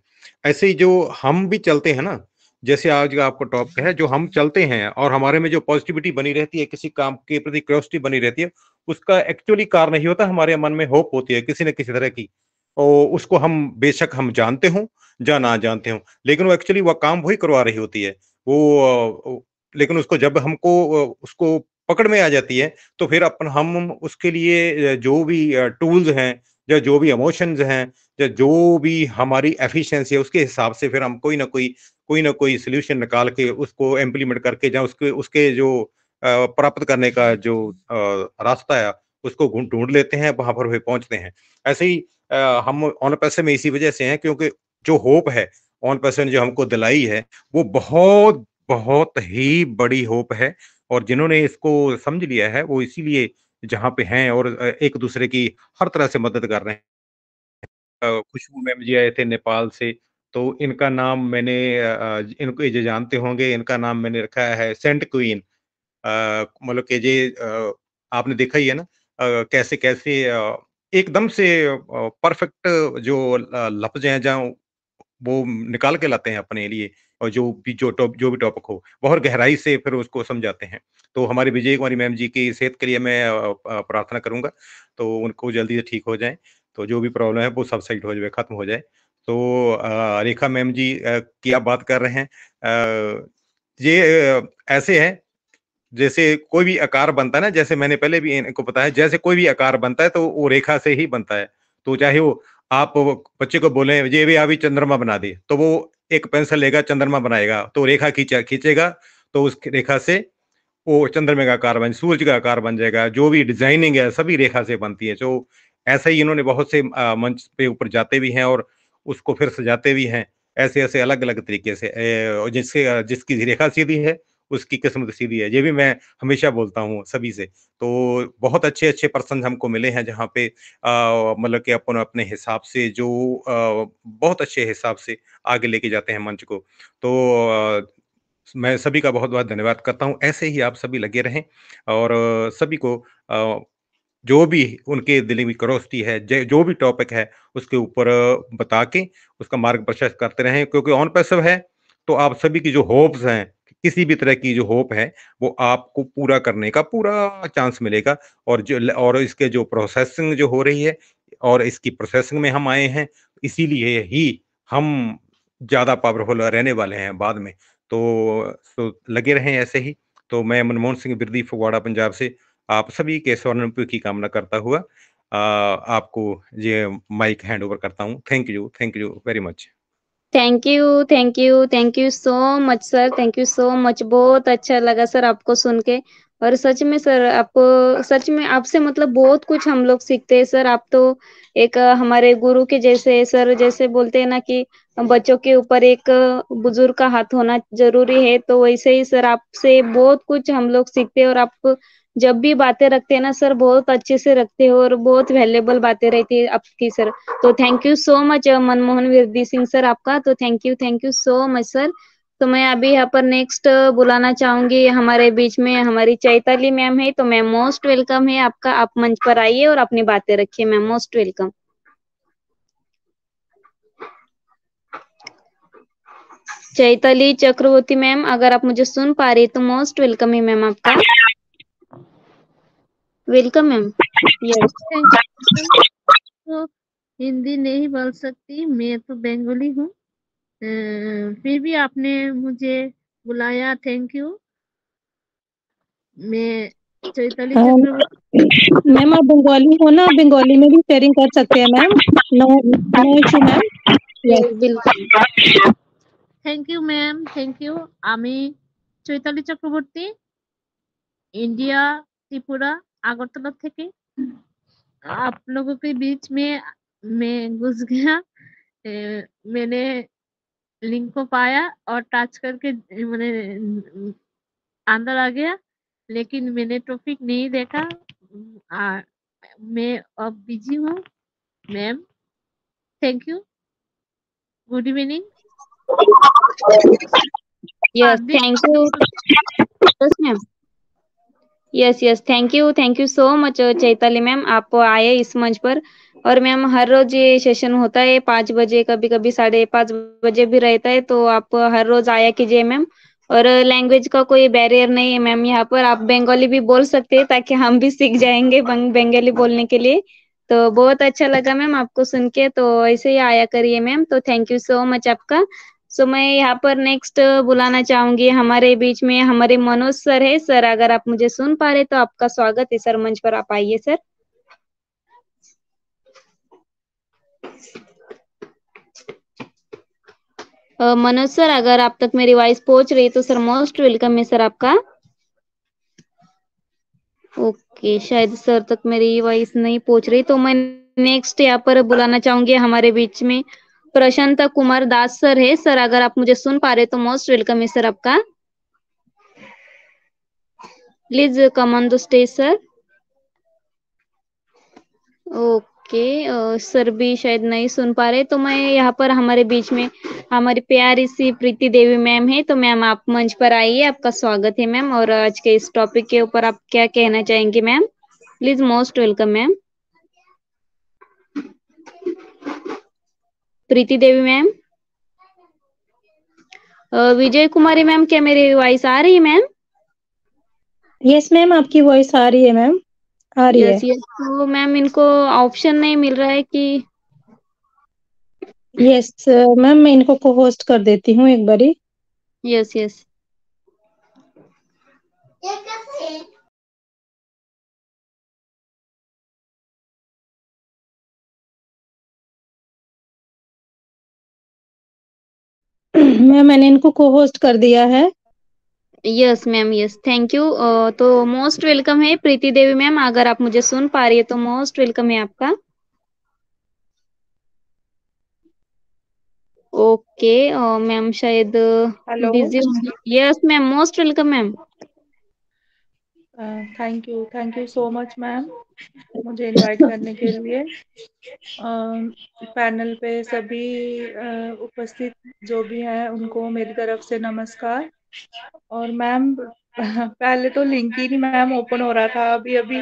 ऐसे ही जो हम भी चलते हैं ना, जैसे आज का आपका टॉपिक है, जो हम चलते हैं और हमारे में जो पॉजिटिविटी बनी रहती है, किसी काम के प्रति क्यूरियोसिटी बनी रहती है, उसका एक्चुअली कारण नहीं होता, हमारे मन में होप होती है किसी न किसी तरह की, और उसको हम बेशक हम जानते हों या ना जानते हों, लेकिन वो एक्चुअली वह काम वही करवा रही होती है। लेकिन उसको जब हमको उसको पकड़ में आ जाती है, तो फिर हम उसके लिए जो भी टूल्स हैं या जो भी इमोशंस हैं या जो भी हमारी एफिशिएंसी है, उसके हिसाब से फिर हम कोई ना कोई सॉल्यूशन निकाल के उसको इम्प्लीमेंट करके या उसके जो प्राप्त करने का जो रास्ता है, उसको ढूंढ लेते हैं, वहां पर भी पहुंचते हैं। ऐसे ही हम ऑन पैसे में इसी वजह से हैं, क्योंकि जो होप है ऑन पैसे ने जो हमको दिलाई है, वो बहुत बहुत ही बड़ी होप है, और जिन्होंने इसको समझ लिया है वो इसीलिए जहाँ पे हैं और एक दूसरे की हर तरह से मदद कर रहे हैं। खुशबू मैम जी आए थे नेपाल से, तो इनका नाम मैंने इनको ये जो जानते होंगे, इनका नाम मैंने रखा है सेंट क्वीन। मतलब कि ये आपने देखा ही है ना, कैसे-कैसे एकदम से परफेक्ट जो लफ्ज़ हैं जहाँ वो निकाल के लाते हैं अपने लिए, और जो भी टॉपिक हो, बहुत गहराई से फिर उसको समझाते हैं। तो हमारी विजय कुमारी मैम जी की सेहत के लिए मैं प्रार्थना करूँगा, तो उनको जल्दी से ठीक हो जाएँ, तो जो भी प्रॉब्लम है वो सबसाइड हो जाए, खत्म हो जाए। तो रेखा मैम जी की आप बात कर रहे हैं, ये ऐसे है जैसे कोई भी आकार बनता है ना, जैसे मैंने पहले भी इनको बताया, जैसे कोई भी आकार बनता है तो वो रेखा से ही बनता है। तो चाहे वो आप बच्चे को बोले ये भी अभी चंद्रमा बना दे, तो वो एक पेंसिल लेगा चंद्रमा बनाएगा, तो रेखा खींचेगा, तो उस रेखा से वो चंद्रमा का आकार बन, सूरज का आकार बन जाएगा। जो भी डिजाइनिंग है सभी रेखा से बनती है। तो ऐसा ही इन्होंने बहुत से मंच पे ऊपर जाते भी हैं और उसको फिर सजाते भी हैं, ऐसे ऐसे अलग अलग तरीके से, जिसकी रेखा सीधी है उसकी किस्मत सीधी है। ये भी मैं हमेशा बोलता हूँ सभी से। तो बहुत अच्छे अच्छे पर्सन हमको मिले हैं जहाँ पे मतलब कि अपन अपने हिसाब से जो बहुत अच्छे हिसाब से आगे लेके जाते हैं मंच को। तो मैं सभी का बहुत बहुत धन्यवाद करता हूँ। ऐसे ही आप सभी लगे रहें, और सभी को जो भी उनके दिल में क्यूरियोसिटी है, जो भी टॉपिक है उसके ऊपर बता के उसका मार्ग प्रशस्त करते रहें, क्योंकि ऑन पैसिव है तो आप सभी की जो होप्स हैं, किसी भी तरह की जो होप है वो आपको पूरा करने का पूरा चांस मिलेगा। और इसके जो प्रोसेसिंग जो हो रही है और इसकी प्रोसेसिंग में हम आए हैं, इसीलिए ही हम ज्यादा पावरफुल रहने वाले हैं बाद में। तो लगे रहें ऐसे ही। तो मैं मनमोहन सिंह बिरदी, फगवाड़ा, पंजाब से आप सभी के स्वर्णिम की कामना करता हुआ आपको ये माइक हैंड ओवर करता हूँ। Thank you very much. Thank you so much sir, thank you so much. बहुत अच्छा लगा सर आपको सुन के, और सच में सर सच में आपसे मतलब बहुत कुछ हम लोग सीखते हैं सर। आप तो एक हमारे गुरु के जैसे सर, जैसे बोलते हैं ना कि बच्चों के ऊपर एक बुजुर्ग का हाथ होना जरूरी है, तो वैसे ही सर आपसे बहुत कुछ हम लोग सीखते हैं। और आप जब भी बातें रखते हैं ना सर, बहुत अच्छे से रखते हो और बहुत वैल्यूएबल बातें रहती है आपकी सर। तो thank you so much Manmohan Virdi Singh sir आपका। तो thank you so much sir. तो मैं अभी यहाँ पर नेक्स्ट बुलाना चाहूंगी, हमारे बीच में हमारी चैताली मैम है। तो मैम मोस्ट वेलकम है आपका, आप मंच पर आइए और अपनी बातें रखिए मैम, मोस्ट वेलकम। चैताली चक्रवर्ती मैम, अगर आप मुझे सुन पा रही तो मोस्ट वेलकम है मैम आपका। Welcome ma'am. यस तो हिंदी नहीं बोल सकती, मैं तो बंगाली हूँ, फिर भी आपने मुझे बुलाया, थैंक यू। मैं चैताली चक्रवर्ती। मैम आप बंगाली हो ना, बंगाली में भी शेयरिंग कर सकते हैं मैम, नो इशू मैम। बिल्कुल। Thank you ma'am, thank you. আমি চৈতালি চক্রবর্তী, इंडिया त्रिपुरा अगरतला থেকে। आप लोगों के बीच में मैं घुस गया, मैंने लिंक को पाया और टच करके मैंने अंदर आ गया, लेकिन मैंने टॉपिक नहीं देखा। मैं अब बिजी हूँ ma'am, thank you, good evening. Yes thank you. Yes ma'am. Yes thank you so much Chaitali ma'am, आप आए इस मंच पर। और मैम हर रोज ये सेशन होता है 5 बजे, कभी कभी 5:30 बजे भी रहता है, तो आप हर रोज आया कीजिए मैम। और लैंग्वेज का कोई बैरियर नहीं है मैम, यहाँ पर आप बंगाली भी बोल सकते हैं ताकि हम भी सीख जाएंगे बंगाली बोलने के लिए। तो बहुत अच्छा लगा मैम आपको सुन के, तो ऐसे ही आया करिए मैम। तो थैंक यू सो मच आपका। सो मैं यहाँ पर नेक्स्ट बुलाना चाहूंगी हमारे बीच में हमारे मनोज सर है। सर अगर आप मुझे सुन पा रहे तो आपका स्वागत है सर, मंच पर आप आइए सर। मनोज सर अगर आप तक मेरी वॉइस पहुंच रही है तो सर मोस्ट वेलकम है सर आपका। ओके, शायद सर तक मेरी वॉइस नहीं पहुंच रही, तो मैं नेक्स्ट यहाँ पर बुलाना चाहूंगी हमारे बीच में प्रशांत कुमार दास सर है। सर अगर आप मुझे सुन पा रहे तो मोस्ट वेलकम है सर आपका। Please come on the stage sir. Okay, sir भी शायद नहीं सुन पा रहे, तो मैं यहाँ पर हमारे बीच में हमारी प्यारी सी प्रीति देवी मैम है। तो मैम आप मंच पर आइए, आपका स्वागत है मैम। और आज के इस टॉपिक के ऊपर आप क्या कहना चाहेंगे ma'am? Please most welcome ma'am. Preeti Devi ma'am. Vijay Kumari ma'am, क्या मेरी वॉइस आ रही है मैम? यस मैम, आपकी वॉइस आ रही है मैम, आ रही है। यस तो मैम इनको ऑप्शन नहीं मिल रहा है कि यस मैम, मैं इनको को होस्ट कर देती हूँ एक बारी। यस मैम मैंने इनको को होस्ट कर दिया है। Yes ma'am, yes thank you. तो मोस्ट वेलकम है प्रीति देवी मैम, अगर आप मुझे सुन पा रही है तो मोस्ट वेलकम है आपका। ओके मैम शायद हेलो, बिजी होंगी। Yes ma'am, most welcome ma'am. Thank you so much ma'am मुझे इनवाइट करने के लिए। पैनल पे सभी उपस्थित जो भी हैं उनको मेरी तरफ से नमस्कार। और मैम पहले तो लिंक ही नहीं मैम ओपन हो रहा था, अभी अभी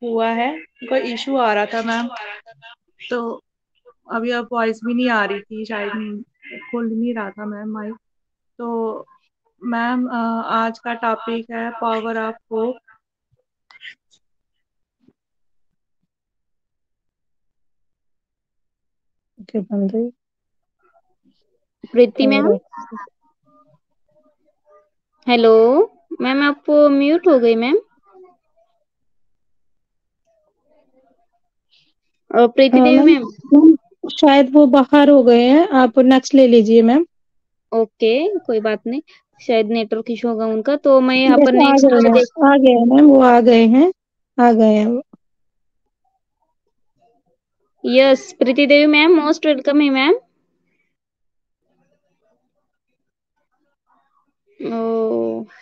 हुआ है, कोई इशू आ रहा था मैम, तो अभी अब वॉइस भी नहीं आ रही थी, शायद खुल नहीं रहा था मैम माइक। तो मैम आज का टॉपिक है power of hope. Preeti ma'am, hello ma'am, आप म्यूट हो गई मैम। प्रीति देवी मैम, शायद वो बाहर हो गए हैं, आप नेक्स्ट ले लीजिए मैम। ओके कोई बात नहीं, शायद नेटवर्क इशू होगा उनका। तो मैं यहाँ पर आ नेक्स्ट गए हैं मैम, वो आ गए हैं, आ गए हैं वो। यस प्रीति देवी मैम, मोस्ट वेलकम है मैम।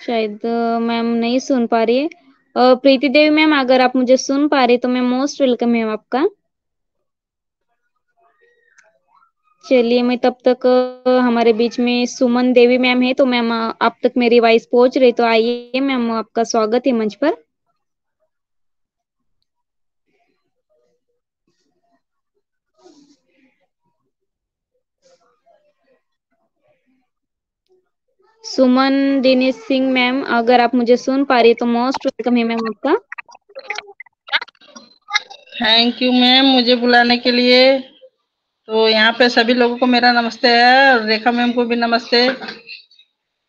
शायद मैम नहीं सुन पा रही है। प्रीति देवी मैम अगर आप मुझे सुन पा रही तो मैं मोस्ट वेलकम है आपका। चलिए मैं तब तक हमारे बीच में सुमन देवी मैम है, तो मैम आप तक मेरी वॉइस पहुंच रही तो आइए मैम, आपका स्वागत है मंच पर। सुमन दिनेश सिंह मैम, अगर आप मुझे सुन पा रही तो मोस्ट वेलकम है मैम आपका। थैंक यू मैम मुझे बुलाने के लिए। तो यहाँ पे सभी लोगों को मेरा नमस्ते है, और रेखा मैम को भी नमस्ते।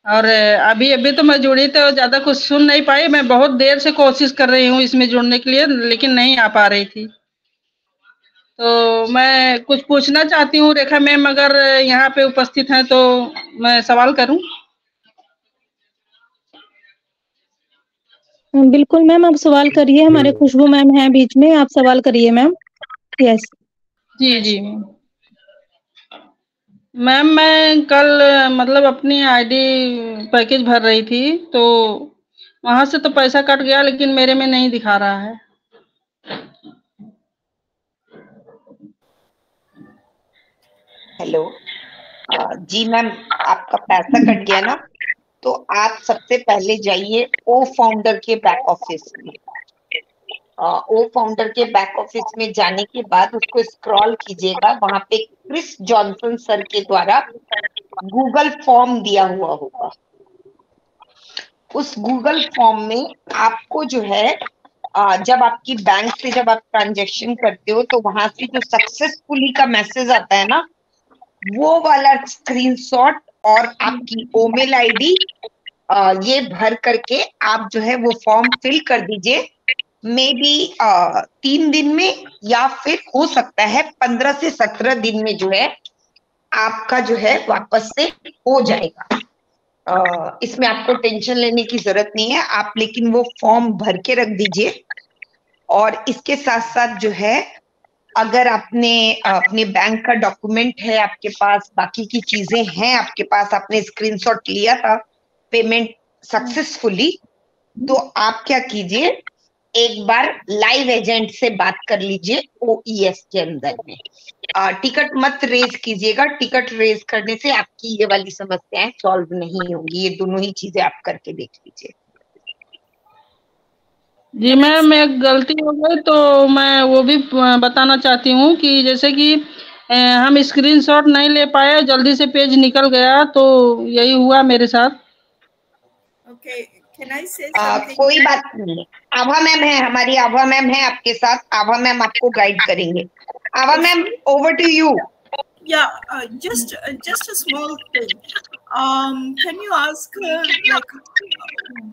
और अभी अभी तो मैं जुड़ी तो ज्यादा कुछ सुन नहीं पाई, मैं बहुत देर से कोशिश कर रही हूँ इसमें जुड़ने के लिए, लेकिन नहीं आ पा रही थी। तो मैं कुछ पूछना चाहती हूँ रेखा मैम, अगर यहाँ पे उपस्थित हैं तो मैं सवाल करूँ? बिल्कुल मैम, आप सवाल करिए, हमारे खुशबू मैम हैं बीच में, आप सवाल करिए मैम। यस जी जी मैम, मैं कल मतलब अपनी आईडी पैकेज भर रही थी, तो वहां से तो पैसा कट गया, लेकिन मेरे में नहीं दिखा रहा है। हेलो जी मैम, आपका पैसा कट गया ना, तो आप सबसे पहले जाइए ओ फाउंडर के बैक ऑफिस में। ओ फाउंडर के बैक ऑफिस में जाने के बाद उसको स्क्रॉल कीजिएगा, वहां पे क्रिस जॉनसन सर के द्वारा गूगल फॉर्म दिया हुआ होगा। उस गूगल फॉर्म में आपको जो है जब आपकी बैंक से जब आप ट्रांजैक्शन करते हो तो वहां से जो सक्सेसफुली का मैसेज आता है ना, वो वाला स्क्रीनशॉट और आपकी ओमेल आईडी ये भर करके आप जो है वो फॉर्म फिल कर दीजिए। मे बी 3 दिन में या फिर हो सकता है 15 से 17 दिन में जो है आपका जो है वापस से हो जाएगा। इसमें आपको टेंशन लेने की जरूरत नहीं है, आप लेकिन वो फॉर्म भर के रख दीजिए। और इसके साथ साथ जो है अगर आपने अपने बैंक का डॉक्यूमेंट है आपके पास, बाकी की चीजें हैं आपके पास, आपने स्क्रीनशॉट लिया था पेमेंट सक्सेसफुली, तो आप क्या कीजिए, एक बार लाइव एजेंट से बात कर लीजिए OES के अंदर में। टिकट मत रेज कीजिएगा, टिकट रेज करने से आपकी ये वाली समस्याएं सॉल्व नहीं होंगी। ये दोनों ही चीजें आप करके देख लीजिए। जी मैम, एक गलती हो गई तो मैं वो भी बताना चाहती हूँ कि जैसे कि हम स्क्रीनशॉट नहीं ले पाए, जल्दी से पेज निकल गया, तो यही हुआ मेरे साथ। Okay, can I say something? कोई बात नहीं, आभा मैम है, हमारी आभा मैम है आपके साथ, आभा मैम आपको गाइड करेंगे। Abha ma'am, over to you. Yeah, just a small thing. Can you ask her like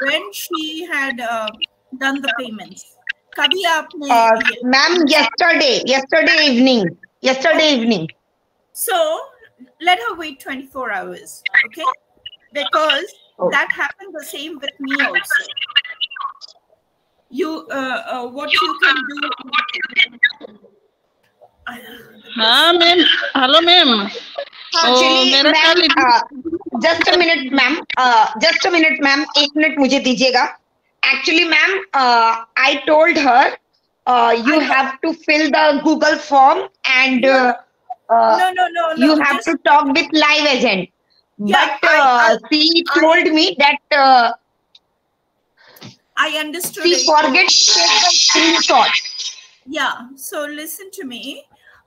when she had done the payments? कभी आपने? Ma'am, yesterday evening. So let her wait 24 hours, okay? Because that happened the same with me also. You what you can do? हाँ ma'am, hello ma'am. Just a minute ma'am, 1 minute मुझे दीजिएगा। Actually ma'am, I told her you have to fill the Google form and no, you have to talk with live agent. Yeah, but she told me that I understood. She forgets to take the screenshot. Yeah, so listen to me.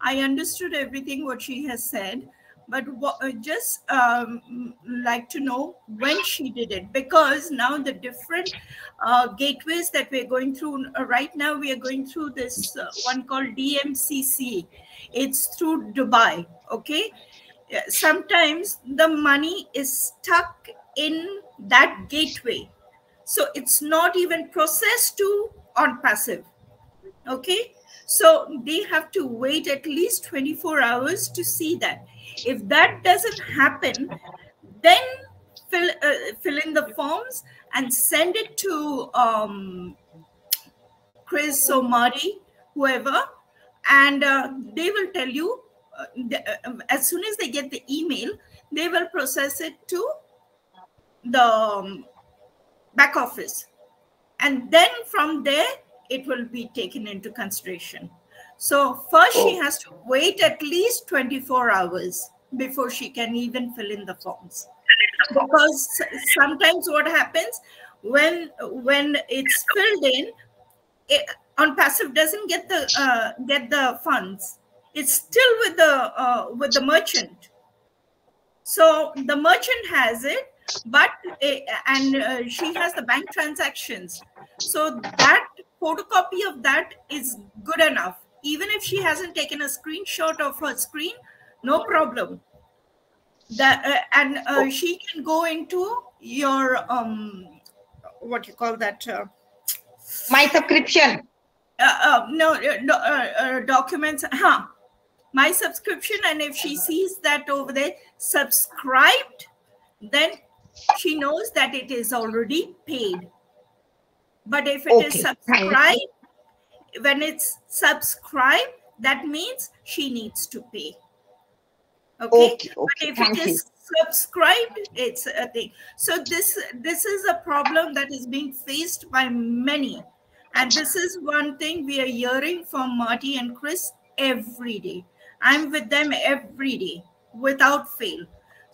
I understood everything what she has said, but just like to know when she did it, because now the different gateways that we're going through right now, we are going through this one called DMCC. It's through Dubai, okay? Sometimes the money is stuck in that gateway, so it's not even processed to on passive, okay? So they have to wait at least 24 hours to see that. If that doesn't happen, then fill in the forms and send it to Chris or Mari, whoever, and they will tell you as soon as they get the email, they will process it to the back office, and then from there it will be taken into consideration. So first she has to wait at least 24 hours before she can even fill in the forms, because sometimes what happens when it's filled in, on passive doesn't get the funds. It's still with the merchant. So the merchant has it, but and she has the bank transactions. So that photocopy of that is good enough. Even if she hasn't taken a screenshot of her screen, no problem. That and she can go into your what you call that my subscription. Documents. My subscription, and if she sees that over there subscribed, then she knows that it is already paid. But if it is subscribed, when it's subscribed, that means she needs to pay. Okay. But if it is subscribed, it's a thing. So this is a problem that is being faced by many, and this is one thing we are hearing from Marty and Chris every day. I'm with them every day without fail.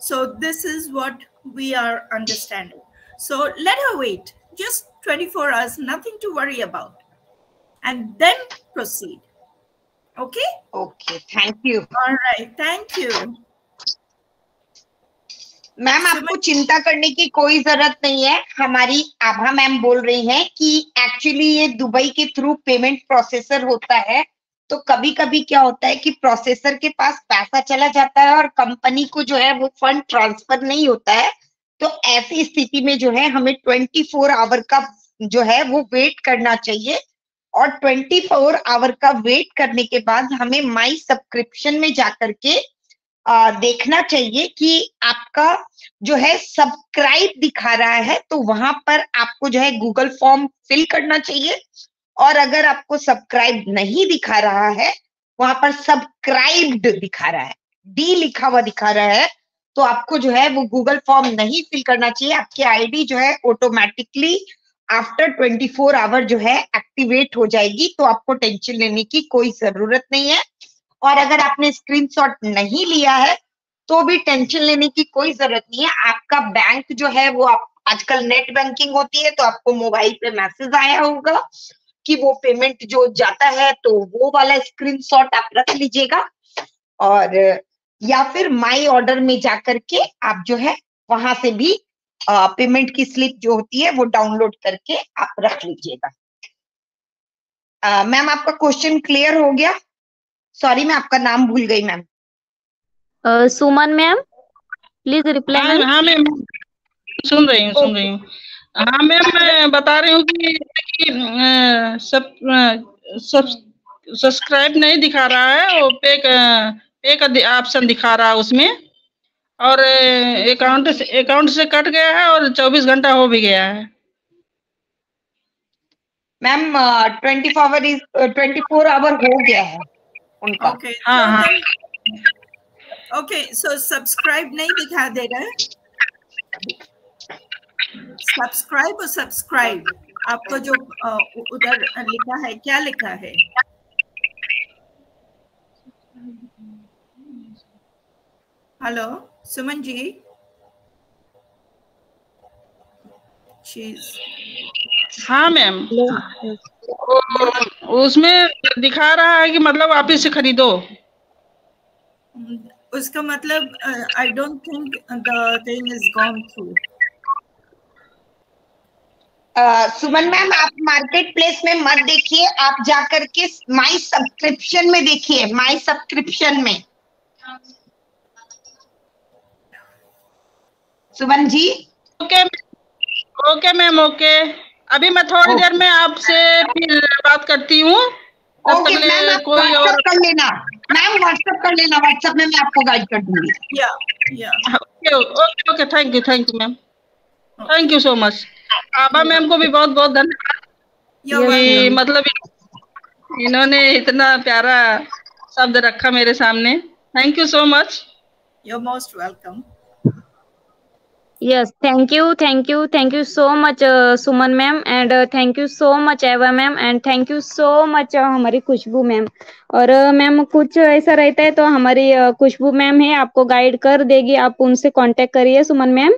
So this is what we are understanding. So let her wait, just 24 hours, nothing to worry about, and then proceed. Okay? Okay, thank you. All right, thank you. Ma'am आपको चिंता करने की कोई जरूरत नहीं है। हमारी आभा ma'am बोल रही हैं कि एक्चुअली ये दुबई के थ्रू पेमेंट प्रोसेसर होता है, तो कभी कभी क्या होता है कि प्रोसेसर के पास पैसा चला जाता है और कंपनी को जो है वो फंड ट्रांसफर नहीं होता है। तो ऐसी स्थिति में जो है हमें 24 आवर का जो है वो वेट करना चाहिए, और 24 आवर का वेट करने के बाद हमें माई सब्सक्रिप्शन में जाकर के देखना चाहिए कि आपका जो है सब्सक्राइब दिखा रहा है, तो वहां पर आपको जो है गूगल फॉर्म फिल करना चाहिए। और अगर आपको सब्सक्राइब नहीं दिखा रहा है, वहां पर सब्सक्राइब्ड दिखा रहा है, डी लिखा हुआ दिखा रहा है, तो आपको जो है वो गूगल फॉर्म नहीं फिल करना चाहिए। आपकी आईडी जो है ऑटोमेटिकली आफ्टर 24 आवर जो है एक्टिवेट हो जाएगी, तो आपको टेंशन लेने की कोई जरूरत नहीं है। और अगर आपने स्क्रीनशॉट नहीं लिया है तो भी टेंशन लेने की कोई जरूरत नहीं है। आपका बैंक जो है वो आजकल नेट बैंकिंग होती है, तो आपको मोबाइल पे मैसेज आया होगा कि वो पेमेंट जो जाता है, तो वो वाला स्क्रीनशॉट आप रख लीजिएगा, और या फिर माई ऑर्डर में जाकर के आप जो है वहां से भी पेमेंट की स्लिप जो होती है वो डाउनलोड करके आप रख लीजिएगा। मैम आपका क्वेश्चन क्लियर हो गया? सॉरी मैं आपका नाम भूल गई ma'am. Suman ma'am, please reply. हाँ मैम, सुन रही हूँ। हाँ मैम, मैं बता रही हूँ कि सब्सक्राइब नहीं दिखा रहा है, वो पे का ऑप्शन दिखा रहा है उसमें, और अकाउंट से कट गया है और 24 घंटा हो भी गया है। मैम 24 आवर हो गया है उनका। हाँ। ओके, सो सब्सक्राइब नहीं दिखा दे रहा है। सब्सक्राइब और सब्सक्राइब आपको जो उधर लिखा है, क्या लिखा है? हेलो सुमन जी। हाँ मैम, उसमें दिखा रहा है कि मतलब आप इसे खरीदो। उसका मतलब I don't think the thing is gone through. Suman ma'am, आप मार्केट प्लेस में मत देखिए, आप जाकर के माई सब्सक्रिप्शन में देखिए, माई सब्सक्रिप्शन में। Suman ji. Okay ma'am, okay. अभी मैं थोड़ी देर में आपसे फिर बात करती हूँ। ओके मैम, आप व्हाट्सएप कर लेना मैम, व्हाट्सएप कर लेना, व्हाट्सएप में मैं आपको गाइड कर दूंगी। Okay, thank you ma'am, thank you so much. Abha ma'am को भी बहुत बहुत धन्यवाद, मतलब इन्होंने इतना प्यारा शब्द रखा मेरे सामने। Thank you so much. You are most welcome. Yes, thank you so much Suman ma'am, and thank you so much Eva ma'am, and thank you so much हमारी खुशबू मैम। और मैम कुछ ऐसा रहता है तो हमारी खुशबू मैम है, आपको गाइड कर देगी, आप उनसे कांटेक्ट करिए सुमन मैम।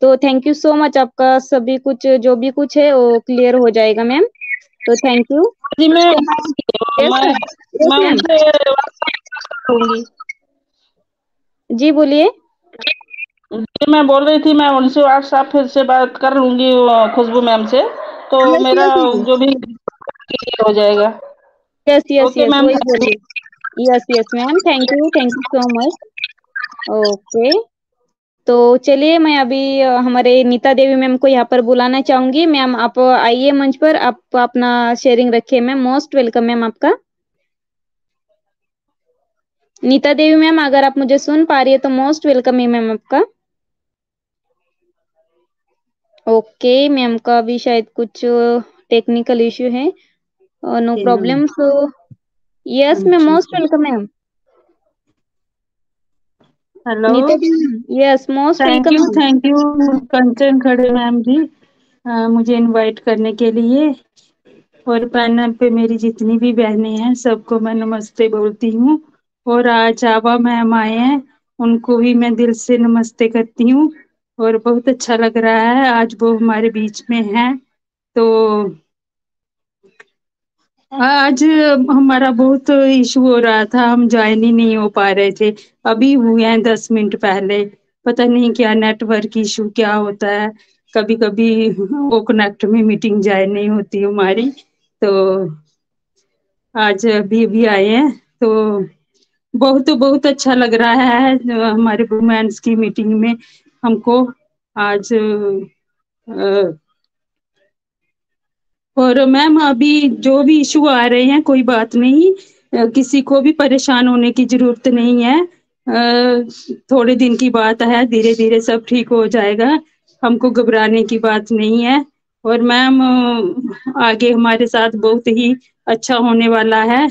तो थैंक यू सो मच, आपका सभी कुछ जो भी कुछ है वो क्लियर हो जाएगा मैम। तो थैंक यू जी मैम। जी बोलिए। जी मैं बोल रही थी, मैं उनसे व्हाट्सएप फिर से बात कर लूंगी खुशबू मैम से, तो मेरा जो भी हो जाएगा। यस वही बोलिए। Yes ma'am, thank you so much. Okay, तो चलिए मैं अभी हमारे नीता देवी मैम को यहाँ पर बुलाना चाहूंगी। मैम आप आइए मंच पर, आप अपना शेयरिंग रखिए मैम। मोस्ट वेलकम मैम आपका। नीता देवी मैम, अगर आप मुझे सुन पा रही है तो मोस्ट वेलकम है मैम आपका। ओके, मैम का भी शायद कुछ टेक्निकल इश्यू है। No problem. So yes ma'am, most welcome ma'am. Hello, yes most welcome. Thank you Kanchan Khade ma'am जी, मुझे इनवाइट करने के लिए। और पैनल पे मेरी जितनी भी बहनें हैं सबको मैं नमस्ते बोलती हूँ। और आज आभा मैम आए हैं, उनको भी मैं दिल से नमस्ते करती हूँ और बहुत अच्छा लग रहा है आज वो हमारे बीच में हैं। तो आज हमारा बहुत इशू हो रहा था, हम ज्वाइन ही नहीं हो पा रहे थे। अभी हुए हैं 10 मिनट पहले। पता नहीं क्या नेटवर्क इशू क्या होता है, कभी कभी वो कनेक्ट में मीटिंग ज्वाइन नहीं होती हमारी। तो आज अभी अभी आए हैं, तो बहुत बहुत अच्छा लग रहा है हमारे वुमेन्स की मीटिंग में हमको आज। और मैम अभी जो भी इशू आ रहे हैं कोई बात नहीं, किसी को भी परेशान होने की जरूरत नहीं है। थोड़े दिन की बात है, धीरे धीरे सब ठीक हो जाएगा, हमको घबराने की बात नहीं है। और मैम आगे हमारे साथ बहुत ही अच्छा होने वाला है।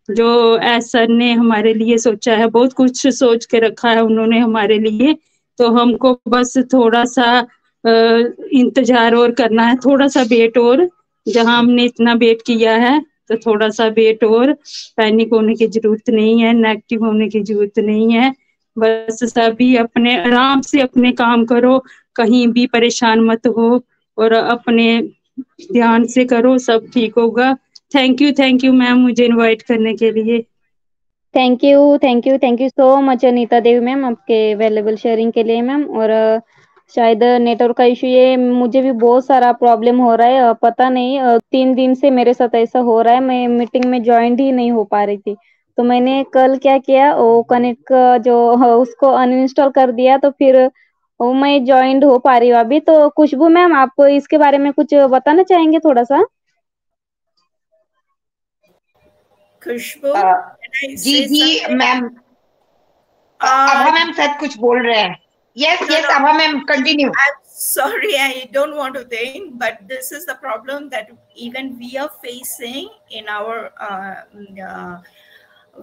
जो एस सर ने हमारे लिए सोचा है, बहुत कुछ सोच के रखा है उन्होंने हमारे लिए। तो हमको बस थोड़ा सा इंतजार और करना है, थोड़ा सा वेट और। जहां हमने इतना वेट किया है तो थोड़ा सा वेट और। पैनिक होने की जरूरत नहीं है, नेगेटिव होने की जरूरत नहीं है। बस सभी अपने आराम से अपने काम करो, कहीं भी परेशान मत हो और अपने ध्यान से करो, सब ठीक होगा। थैंक यू मैम मुझे इनवाइट करने के लिए। Thank you so much Anita Devi ma'am, आपके अवेलेबल शेयरिंग के लिए मैम। और शायद नेटवर्क का इशू, ये मुझे भी बहुत सारा प्रॉब्लम हो रहा है। पता नहीं 3 दिन से मेरे साथ ऐसा हो रहा है, मैं मीटिंग में ज्वाइन ही नहीं हो पा रही थी। तो मैंने कल क्या किया, वो कनेक्ट जो उसको अनइंस्टॉल कर दिया, तो फिर वो मैं ज्वाइन हो पा रही हूँ अभी। तो खुशबू मैम, आप इसके बारे में कुछ बताना चाहेंगे थोड़ा सा? खुशबू, जी मैम, आभा मैम शायद कुछ बोल रहे हैं। Yes Abha ma'am continue. I'm sorry, I don't want to think, but this is the problem that even we are facing in our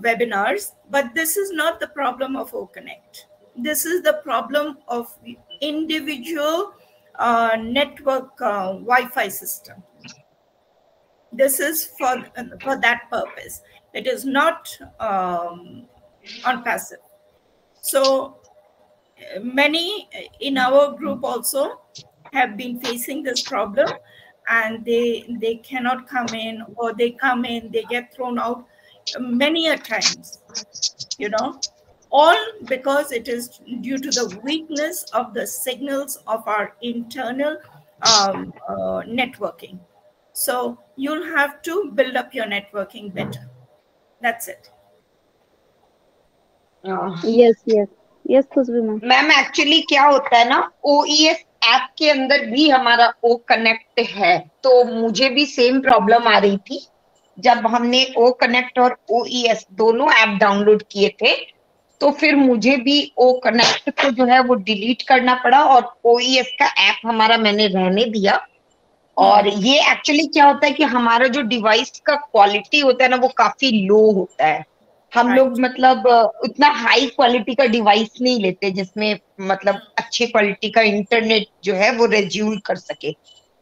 webinars. But this is not the problem of OConnect. This is the problem of individual network Wi-Fi system. This is for that purpose. It is not on passive. So many in our group also have been facing this problem, and they cannot come in, or they come in, they get thrown out many a times, you know, all because it is due to the weakness of the signals of our internal networking. So you'll have to build up your networking better. That's it. Yes Khushboo ma'am. Ma'am actually क्या होता है ना, OES app के अंदर भी हमारा O connect है। तो मुझे भी सेम प्रॉब्लम आ रही थी जब हमने O कनेक्ट और OES दोनों ऐप डाउनलोड किए थे। तो फिर मुझे भी O कनेक्ट को जो है वो डिलीट करना पड़ा और OES का ऐप हमारा मैंने रहने दिया। और ये एक्चुअली क्या होता है कि हमारा जो डिवाइस का क्वालिटी होता है ना, वो काफी लो होता है। हम लोग मतलब उतना हाई क्वालिटी का डिवाइस नहीं लेते जिसमें मतलब अच्छे क्वालिटी का इंटरनेट जो है वो रेज्यूल कर सके।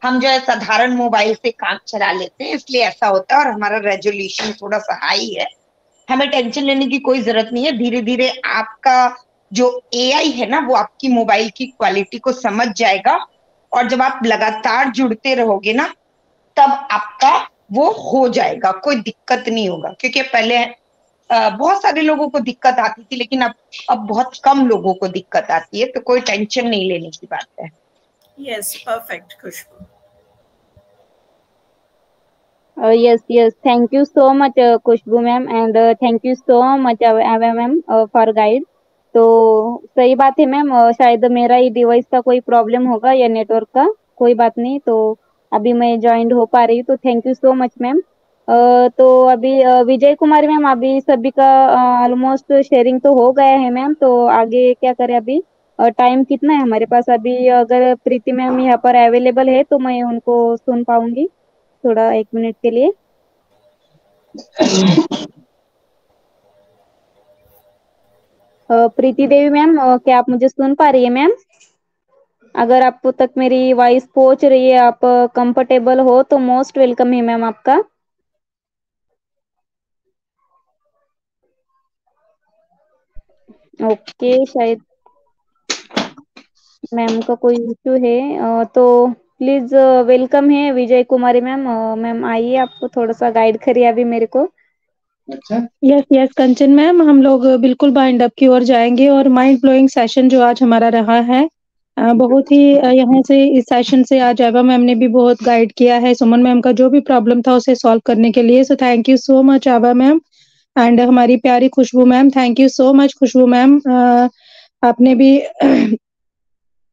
हम जो है साधारण मोबाइल से काम चला लेते हैं, इसलिए ऐसा होता है। और हमारा रेजोल्यूशन थोड़ा सा हाई है। हमें टेंशन लेने की कोई जरूरत नहीं है। धीरे धीरे आपका जो AI है ना, वो आपकी मोबाइल की क्वालिटी को समझ जाएगा। और जब आप लगातार जुड़ते रहोगे ना, तब आपका वो हो जाएगा, कोई दिक्कत नहीं होगा। क्योंकि पहले बहुत सारे लोगों को दिक्कत आती थी, लेकिन अब बहुत कम लोगों को दिक्कत आती है। तो कोई टेंशन नहीं लेने की बात है। Yes, perfect, Khushbu. Yes, thank you so much Khushboo ma'am, and thank you so much Abha ma'am for guide. तो सही बात है मैम, शायद मेरा ही डिवाइस का कोई प्रॉब्लम होगा या नेटवर्क का, कोई बात नहीं। तो अभी मैं ज्वाइन हो पा रही हूँ, तो thank you so much ma'am. तो अभी विजय कुमारी मैम, अभी सभी का ऑलमोस्ट शेयरिंग तो हो गया है मैम। तो आगे क्या करें अभी? टाइम कितना है हमारे पास अभी? अगर प्रीति मैम यहाँ पर अवेलेबल है तो मैं उनको सुन पाऊंगी थोड़ा 1 मिनट के लिए। प्रीति देवी मैम, क्या आप मुझे सुन पा रही है मैम? अगर आप तक मेरी वॉइस पहुंच रही है, आप कंफर्टेबल हो, तो मोस्ट वेलकम है मैम आपका। ओके, शायद मैम का कोई इशू है, तो प्लीज वेलकम है विजय कुमारी मैम। मैम आइए, आपको थोड़ा सा गाइड करिए अभी मेरे को। अच्छा, यस यस कंचन मैम, हम लोग बिल्कुल बाइंड अप की ओर जाएंगे। और माइंड ब्लोइंग सेशन जो आज हमारा रहा है, बहुत ही यहाँ से इस सेशन से आज एवा मैम ने भी बहुत गाइड किया है सुमन मैम का जो भी प्रॉब्लम था उसे सॉल्व करने के लिए। So thank you so much Eva ma'am. And हमारी प्यारी Khushbu ma'am, thank you so much Khushboo ma'am. आपने भी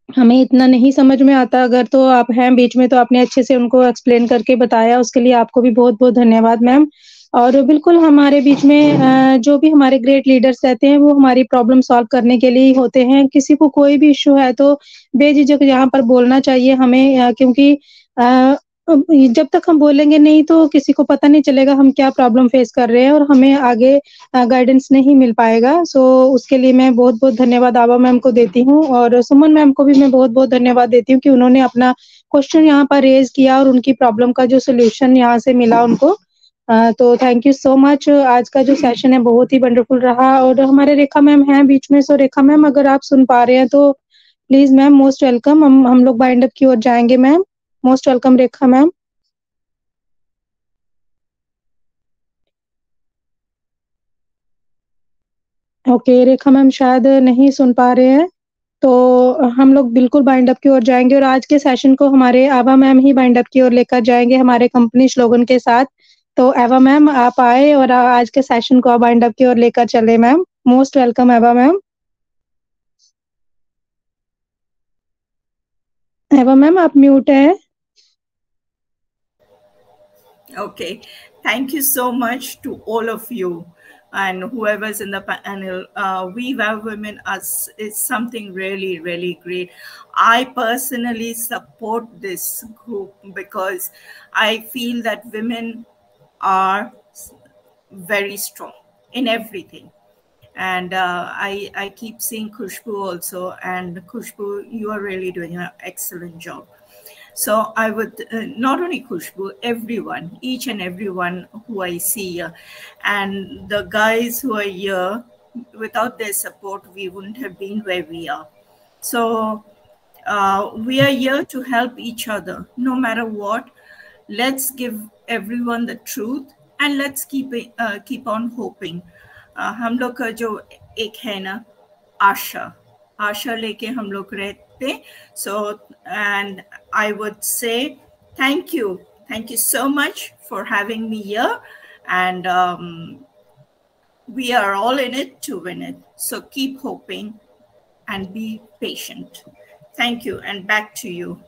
हमें इतना नहीं समझ में आता अगर तो आप हैं बीच में, तो आपने अच्छे से उनको एक्सप्लेन करके बताया, उसके लिए आपको भी बहुत बहुत धन्यवाद मैम। और बिल्कुल हमारे बीच में जो भी हमारे ग्रेट लीडर्स रहते हैं वो हमारी प्रॉब्लम सॉल्व करने के लिए ही होते हैं। किसी को कोई भी इश्यू है तो बेझिझक यहाँ पर बोलना चाहिए हमें, क्योंकि जब तक हम बोलेंगे नहीं तो किसी को पता नहीं चलेगा हम क्या प्रॉब्लम फेस कर रहे हैं और हमें आगे गाइडेंस नहीं मिल पाएगा। सो उसके लिए मैं बहुत बहुत धन्यवाद आभा मैम को देती हूँ, और सुमन मैम को भी मैं बहुत बहुत धन्यवाद देती हूँ कि उन्होंने अपना क्वेश्चन यहाँ पर रेज किया और उनकी प्रॉब्लम का जो सोल्यूशन यहाँ से मिला उनको। तो थैंक यू सो मच। आज का जो सेशन है बहुत ही वंडरफुल रहा। और हमारे रेखा मैम हैं बीच में, सो रेखा मैम अगर आप सुन पा रहे हैं तो प्लीज मैम मोस्ट वेलकम। हम लोग बाइंड अप की ओर जाएंगे मैम। मोस्ट वेलकम रेखा मैम। ओके, रेखा मैम शायद नहीं सुन पा रहे हैं, तो हम लोग बिल्कुल बाइंड अप की ओर जाएंगे और आज के सेशन को हमारे आभा मैम ही बाइंड अप की ओर लेकर जाएंगे हमारे कंपनी स्लोगन के साथ। तो एवा मैम आप आए और आज के सेशन को बाइंड अप की ओर लेकर चले मैम। मोस्ट वेलकम एवा मैम। एवा मैम आप म्यूट है। Okay, thank you so much to all of you and whoever's in the panel. We Wow Women is something really, really great. I personally support this group because I feel that women are very strong in everything. And I keep seeing Khushbu also, and Khushbu, you are really doing an excellent job. So I would not only Khushbu, everyone, each and everyone who I see here, and the guys who are here, without their support, we wouldn't have been where we are. So we are here to help each other, no matter what. Let's give everyone the truth, and let's keep on hoping. हम लोग का जो एक है ना आशा लेके हम लोग रहते। So and I would say thank you so much for having me here, and we are all in it to win it. So keep hoping and be patient. Thank you, and back to you.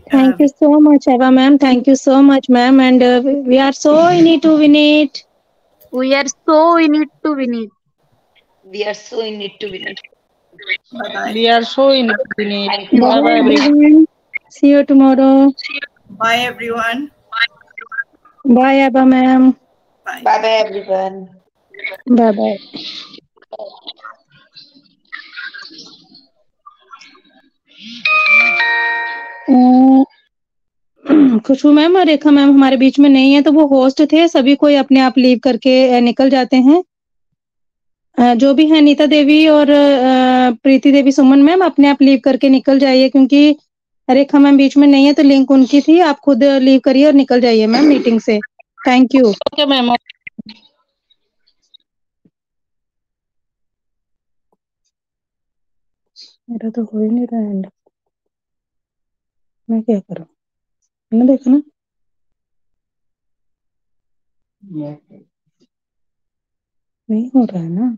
Thank you so much Eva ma'am. Thank you so much ma'am, and we are so in it to win it. We are so in it to win it. We are so in it to win it. Bye-bye. We are so in it to win it. Bye bye everyone. See you tomorrow. Bye everyone. Bye Eva ma'am. Bye bye everyone. Bye bye. Khushboo ma'am और रेखा ma'am हमारे बीच में नहीं है, तो वो host थे, सभी कोई अपने आप लीव करके निकल जाते हैं। जो भी है नीता देवी और प्रीति देवी सुमन मैम अपने आप लीव करके निकल जाइए, क्योंकि रेखा मैम बीच में नहीं है, तो लिंक उनकी थी। आप खुद लीव करिए और निकल जाइए मैम मीटिंग से। Thank you. Okay ma'am. मेरा तो हो ही नहीं रहा एंड, मैं क्या करूं? मैंने देखा ना, नहीं हो रहा है ना।